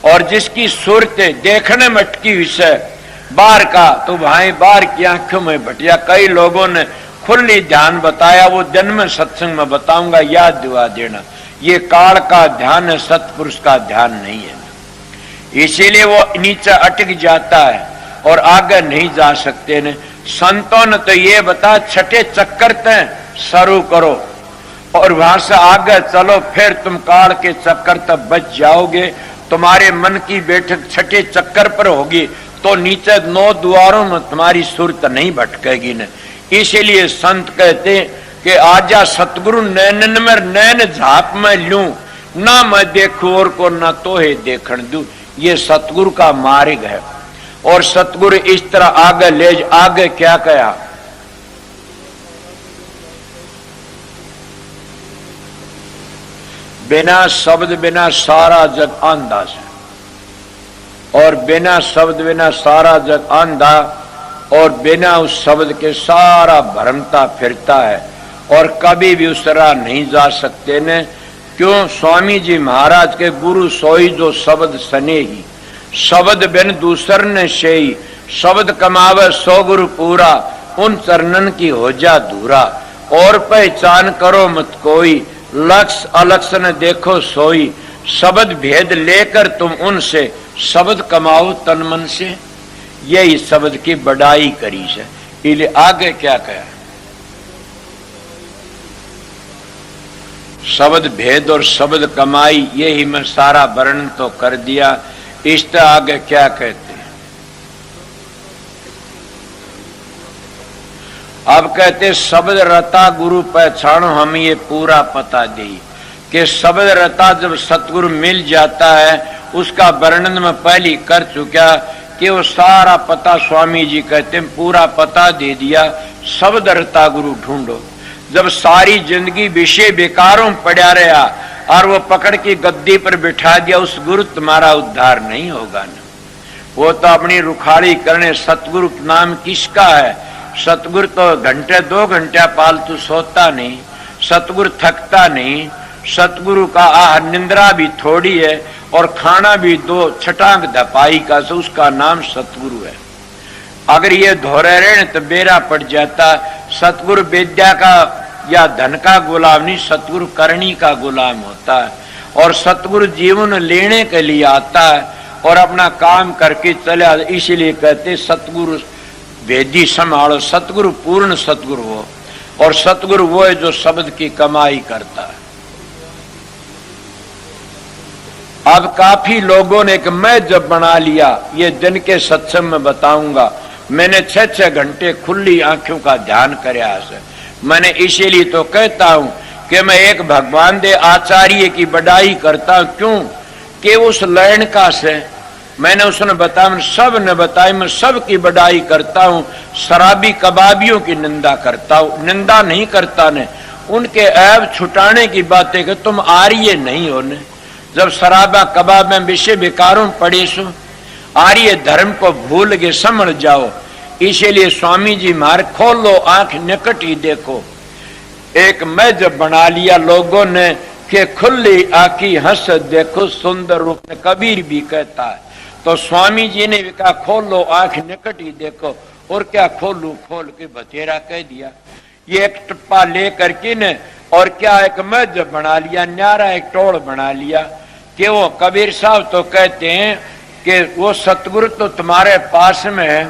और जिसकी सूरत देखने में अटकी हुई है बाहर का, तो भाई बाहर की आंखों में भटिया। कई लोगों ने खुली ध्यान बताया, वो जन्म सत्संग में बताऊंगा, याद दिवा देना। ये काल का ध्यान है, सतपुरुष का ध्यान नहीं है। इसीलिए वो नीचे अटक जाता है और आगे नहीं जा सकते ने। संतों ने तो ये बता छठे चक्कर तक शुरू करो और वहां से आगे चलो, फिर तुम काल के चक्कर तक बच जाओगे। तुम्हारे मन की बैठक छठे चक्कर पर होगी तो नीचे 9 द्वारों में तुम्हारी सुरत नहीं भटकेगी न। इसीलिए संत कहते कि आजा सतगुरु नैनन में नैन झाप में लूं, ना मैं देखूं और को ना तोहे देखण दूं। ये सतगुरु का मार्ग है। और सतगुरु इस तरह आगे ले, आगे क्या कहा? बिना शब्द बिना सारा जग अंधा है, और बिना शब्द बिना सारा जग अंधा, और बिना उस शब्द के सारा भ्रमता फिरता है, और कभी भी उस तरह नहीं जा सकते ने। क्यों? स्वामी जी महाराज के गुरु सोई जो शब्द सने ही, शब्द बिन दूसर ने शेई, शब्द कमावे सो गुरु पूरा, उन चरणन की हो जा धूरा। और पहचान करो मत कोई, लक्ष्य अलक्ष्य न देखो सोई, शब्द भेद लेकर तुम उनसे, शब्द कमाओ तन मन से। यही शब्द की बड़ाई करी है। इसलिए आगे क्या कहा? शब्द भेद और शब्द कमाई, यही मैं सारा वर्णन तो कर दिया। इस तरह आगे क्या कहते हैं? अब कहते शब्द रता गुरु पहचानो, हम ये पूरा पता दे कि शब्द रता जब सतगुरु मिल जाता है, उसका वर्णन में पहले कर चुका कि वो सारा पता स्वामी जी कहते हैं पूरा पता दे दिया। शब्द रता गुरु ढूंढो। जब सारी जिंदगी विषय बेकारों पड़ा रहा और वो पकड़ के गद्दी पर बिठा दिया, उस गुरु तुम्हारा उद्धार नहीं होगा ना। वो तो अपनी रुखाड़ी करने। सतगुरु नाम किसका है? सतगुरु तो घंटे 2 घंटे पालतू सोता नहीं, सतगुरु थकता नहीं। सतगुरु का आह निंद्रा भी थोड़ी है और खाना भी 2 छटांग धपाई का, से उसका नाम सतगुरु है। अगर ये धोरे रहे तो बेरा पड़ जाता। सतगुरु विद्या का या धन का गुलाम नहीं, सतगुरु करनी का गुलाम होता है। और सतगुरु जीवन लेने के लिए आता है और अपना काम करके चले। इसीलिए कहते सतगुरु वेदी संभालो। सतगुरु पूर्ण सतगुरु हो, और सतगुरु वो है जो शब्द की कमाई करता है। अब काफी लोगों ने कि मैं जब बना लिया, ये दिन के सत्संग में बताऊंगा, मैंने 6-6 घंटे खुली आंखों का ध्यान करया है। मैंने इसीलिए तो कहता हूं कि मैं एक भगवान दे आचार्य की बड़ाई करता हूं। क्यों कि उस लैंड का से मैंने उसने बताया, सब ने बताया, मैं सब की बड़ाई करता हूं। शराबी कबाबियों की निंदा करता हूं, निंदा नहीं करता ने, उनके ऐब छुटाने की बातें कि तुम आर्य नहीं हो ने। जब शराबा कबाब में विषय विकारों पड़े सो आर्य धर्म को भूल के समझ जाओ। इसीलिए स्वामी जी मार खोलो आंख निकट ही देखो। एक मेज बना लिया लोगों ने कि खुली आंखी हंस देखो सुंदर रूप में, कबीर भी कहता है। तो स्वामी जी ने भी कहा खोलो आंख निकट ही देखो, और क्या खोलू, खोल के बतेरा कह दिया। ये एक टप्पा ले करके ने और क्या एक मेज बना लिया, न्यारा एक टोड़ बना लिया कि वो कबीर साहब तो कहते हैं कि वो सतगुरु तो तुम्हारे पास में है।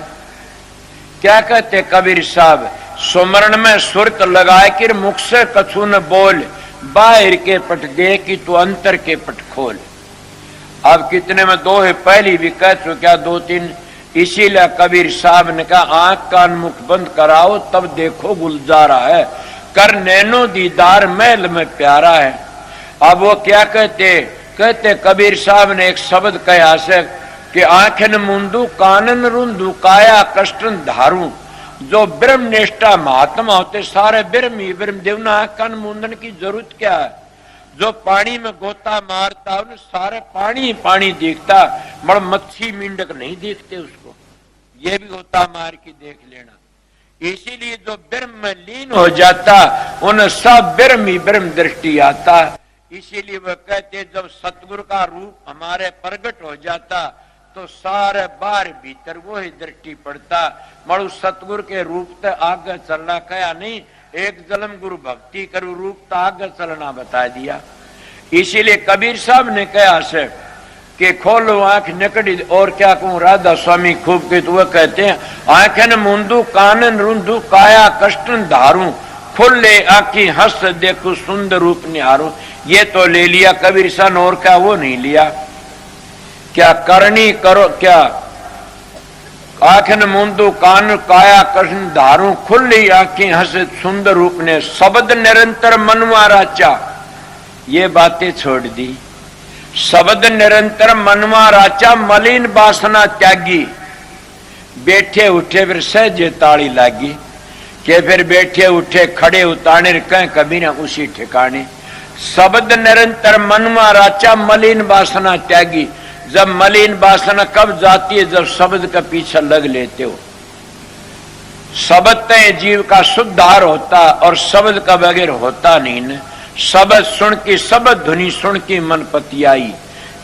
क्या कहते कबीर साहब, सुमरण में सुरत लगाए कि मुख से कछु न बोल, बाहर के पट दे कि तू अंतर के पट खोल। अब कितने में दो है, पहली भी कह चुका 2-3। इसीलिए कबीर साहब ने कहा आंख कान मुख बंद कराओ तब देखो गुलजारा है, कर नैनो दीदार मैल में प्यारा है। अब वो क्या कहते कबीर साहब ने एक शब्द कहा से कि आंखन मुंदू कानन रुंदू काया कष्टन धारू। जो ब्रह्म निष्ठा महात्मा होते सारे ब्रह्म ही ब्रह्म, देवना आंख कान मुंदन की जरूरत क्या है। जो पानी में गोता मारता उन्हें सारे पानी पानी दिखता, मगर मच्छी मेंढक नहीं देखते उसको, ये भी गोता मार के देख लेना। इसीलिए जो ब्रह्म में लीन हो जाता उन्हें सब ब्रह्म ही ब्रह्म दृष्टि आता। इसीलिए वह कहते जब सतगुरु का रूप हमारे प्रकट हो जाता तो सारे बाहर भीतर वो ही दृष्टि पड़ता। मरु सतगुरु के रूप से आगे चलना कया नहीं, एक जन्म गुरु भक्ति करू रूप तो आगे चलना बता दिया। इसीलिए कबीर साहब ने कहा से कि खोलो आंख निकटी, और क्या कहूं राधा स्वामी खूब के तो वह कहते हैं आंखन मुंदू कानन रुंदू काया कष्टन धारू, खुले आंखी हंस देखो सुंदर रूप निहारू। ये तो ले लिया कबीर साहब, और क्या वो नहीं लिया। क्या करनी करो, क्या आंखन मुंदू कान काया कष्ण धारू, खुली आंखें हंसे सुंदर रूप ने, शब्द निरंतर मनवा राचा। ये बातें छोड़ दी, शब्द निरंतर मनवा राचा, मलिन वासना त्यागी। बैठे उठे फिर सहजे ताली लागी, के फिर बैठे उठे खड़े उताने कहीं कभी ना उसी ठिकाने। शब्द निरंतर मनवा राचा, मलिन वासना त्यागी। जब मलिन वासना कब जाती है, जब शब्द का पीछा लग लेते हो। शब्द तय जीव का शुद्धार होता और शब्द का बगैर होता नहीं न। शब्द सुन की, शब्द ध्वनि सुन की मन पतियाई,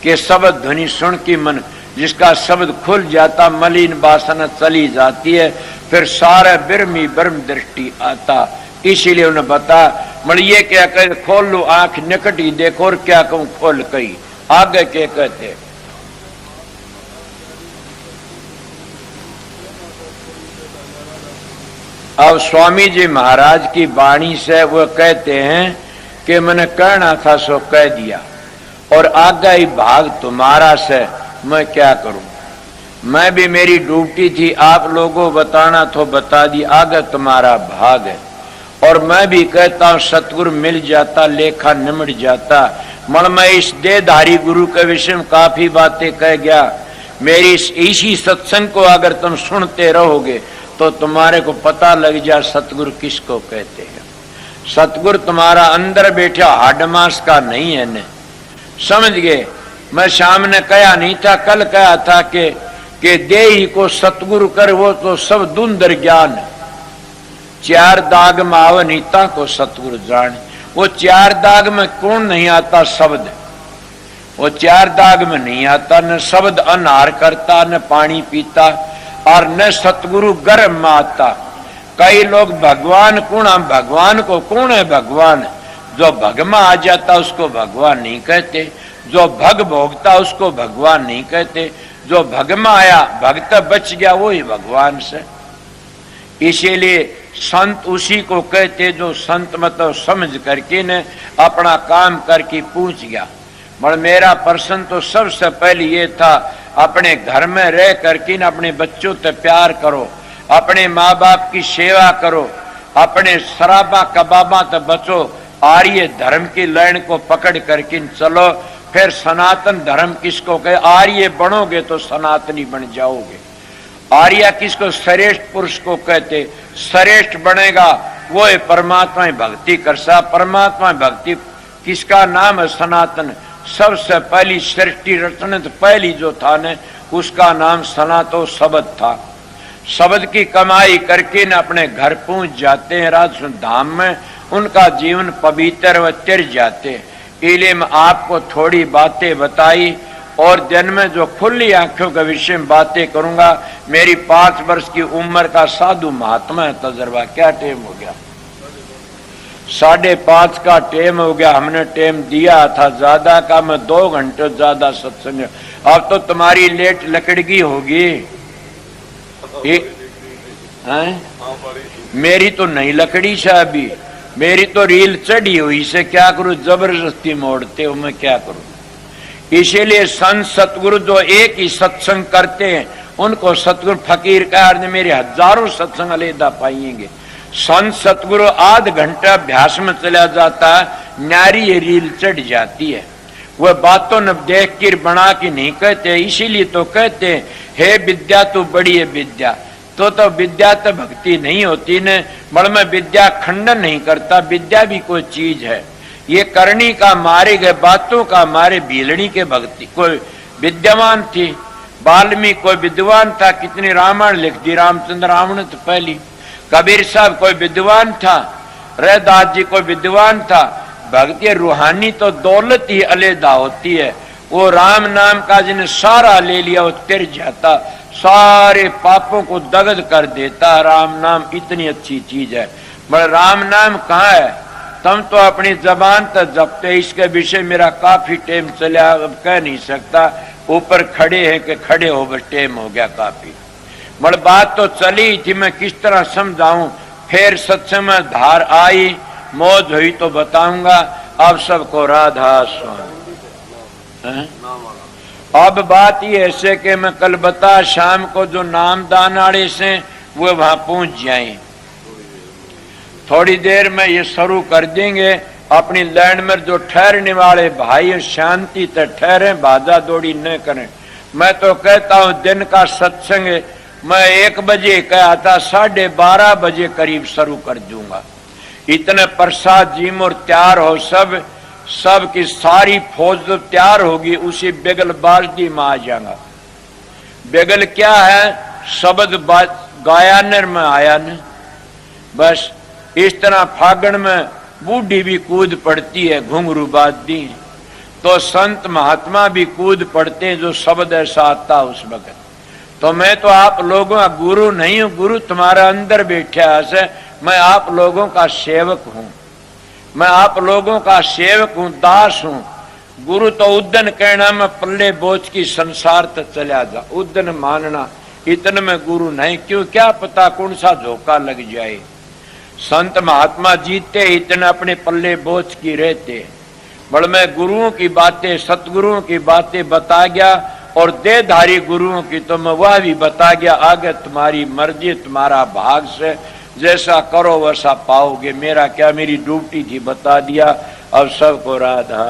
के शब्द ध्वनि सुन की मन, जिसका शब्द खुल जाता मलिन वासना चली जाती है, फिर सारे ब्रह्मी ब्रह्म दृष्टि आता। इसीलिए उन्हें बता मरिए क्या कहे खोल लो आंख निकट ही देखो, और क्या कहूं खोल कही आगे के कहते। अब स्वामी जी महाराज की वाणी से वो कहते हैं कि मैंने कहना था सो कह दिया, और आगे ही भाग तुम्हारा से मैं क्या करूं। मैं भी मेरी ड्यूटी थी, आप लोगों बताना तो बता दी, आगे तुम्हारा भाग है। और मैं भी कहता हूं सतगुरु मिल जाता लेखा निमट जाता। मन मैं इस देहधारी गुरु के विषय में काफी बातें कह गया। मेरी इसी सत्संग को अगर तुम सुनते रहोगे तो तुम्हारे को पता लग जाए सतगुरु किसको कहते हैं। सतगुरु तुम्हारा अंदर बैठा हाडमास का नहीं है ने, समझ गए। मैं शाम ने कहा नहीं था, कल कहा था कि देही को सतगुरु कर वो तो सब दुंदर ज्ञान। चार दाग में आव नीता को सतगुरु जान। वो चार दाग में कौन नहीं आता, शब्द। वो चार दाग में नहीं आता, न शब्द अनहार करता, न पानी पीता, और न सतगुरु गर्भ में आता। कई लोग भगवान कौन, हम भगवान को कौन है भगवान, जो भग में आ जाता उसको भगवान नहीं कहते, जो भग भोगता उसको भगवान नहीं कहते, जो भग में आया भक्त बच गया वो ही भगवान से। इसीलिए संत उसी को कहते जो संत मतलब समझ करके ने अपना काम करके पूछ गया। मगर मेरा प्रश्न तो सबसे पहले ये था, अपने घर में रह करके न अपने बच्चों से प्यार करो, अपने माँ बाप की सेवा करो, अपने शराबा कबाबा तो बचो, आर्य धर्म की लाइन को पकड़ करके चलो। फिर सनातन धर्म किसको कहे? आर्य बनोगे तो सनातनी बन जाओगे। आर्य किसको? श्रेष्ठ पुरुष को कहते। श्रेष्ठ बनेगा वो है परमात्मा भक्ति कर सा। परमात्मा भक्ति किसका नाम है? सनातन। सबसे पहली सृष्टि रचना पहली जो था न, उसका नाम सनातो शब्द था। शब्द की कमाई करके न अपने घर पहुंच जाते हैं राजसुन धाम में, उनका जीवन पवित्र व तिर जाते हैं। इसलिए मैं आपको थोड़ी बातें बताई और दिन में जो खुली आंखों के विषय में बातें करूंगा। मेरी 5 वर्ष की उम्र का साधु महात्मा है तजर्बा। क्या टाइम हो गया? 5:30 का टाइम हो गया। हमने टाइम दिया था ज्यादा का, मैं 2 घंटे ज्यादा सत्संग। अब तो तुम्हारी लेट लकड़गी होगी। मेरी तो नहीं लकड़ी से, अभी मेरी तो रील चढ़ी हुई से क्या करूं? जबरदस्ती मोड़ते हो, मैं क्या करूं? इसीलिए संत सतगुरु जो एक ही सत्संग करते हैं उनको सतगुरु फकीर का अर्थ मेरे हजारों सत्संग अलहदा पाएंगे। संत सतगुरु आध घंटा अभ्यास में चला जाता है, न्यारी ये रील चढ़ जाती है। वह बातों न देख कर बना के नहीं कहते, इसीलिए तो कहते हैं हे विद्या तू बड़ी है विद्या। तो विद्या तो भक्ति नहीं होती न। बड़ में विद्या खंडन नहीं करता, विद्या भी कोई चीज है। ये करनी का मारे गए बातों का मारे भीलनी के भक्ति। कोई विद्यमान थी, वाल्मीकि कोई विद्वान था, कितनी रामायण लिख दी रामचंद्र रावण तो पहली। कबीर साहब कोई विद्वान था, रैदास जी कोई विद्वान था। भक्ति रूहानी तो दौलत ही अलहदा होती है। वो राम नाम का जिन्हें सारा ले लिया वो तिर जाता, सारे पापों को दग्ध कर देता। राम नाम इतनी अच्छी चीज है। मगर राम नाम कहाँ है? तुम तो अपनी जबान तक जपते। इसके विषय मेरा काफी टाइम चला, अब कह नहीं सकता। ऊपर खड़े हैं कि खड़े हो, बस टाइम हो गया काफी। मगर बात तो चली थी, मैं किस तरह समझाऊं। फिर सत्संग में धार आई, मौज हुई तो बताऊंगा। अब सबको राधा स्वामी। अब बात ये ऐसे कि मैं कल बता शाम को जो नाम दान आड़े से वो वहां पहुंच जाए। थोड़ी देर में ये शुरू कर देंगे। अपनी लैंड में जो ठहरने वाले भाई शांति से ठहरे, भाजा दौड़ी न करें। मैं तो कहता हूं दिन का सत्संग मैं 1 बजे कहा था, 12:30 बजे करीब शुरू कर दूंगा। इतने प्रसाद जी मोर तैयार हो, सब की सारी फौज जो तैयार होगी उसी बेगल बाजदी में आ जाऊंगा। बेगल क्या है? शब्द गाया नर में आया न। बस इस तरह फागण में बूढ़ी भी कूद पड़ती है, घुंघरू बाजदी है, तो संत महात्मा भी कूद पड़ते हैं जो शब्द ऐसा आता उस वक्त। तो मैं तो आप लोगों का गुरु नहीं हूं, गुरु तुम्हारा अंदर बैठा है। मैं आप लोगों का सेवक हूं, मैं आप लोगों का सेवक हूं, दास हूं। गुरु तो उद्दन कहना मैं पल्ले बोझ की संसार तक चला जा, उद्दन मानना, इतने में गुरु नहीं। क्यों? क्या पता कौन सा झोंका लग जाए। संत महात्मा जीते इतने अपने पल्ले बोझ की रहते। बड़ मैं गुरुओं की बातें, सतगुरुओं की बातें बता गया और देहधारी गुरुओं की तो मैं वह भी बता गया। आगे तुम्हारी मर्जी, तुम्हारा भाग से जैसा करो वैसा पाओगे। मेरा क्या, मेरी ड्यूटी थी बता दिया। अब सबको राधा।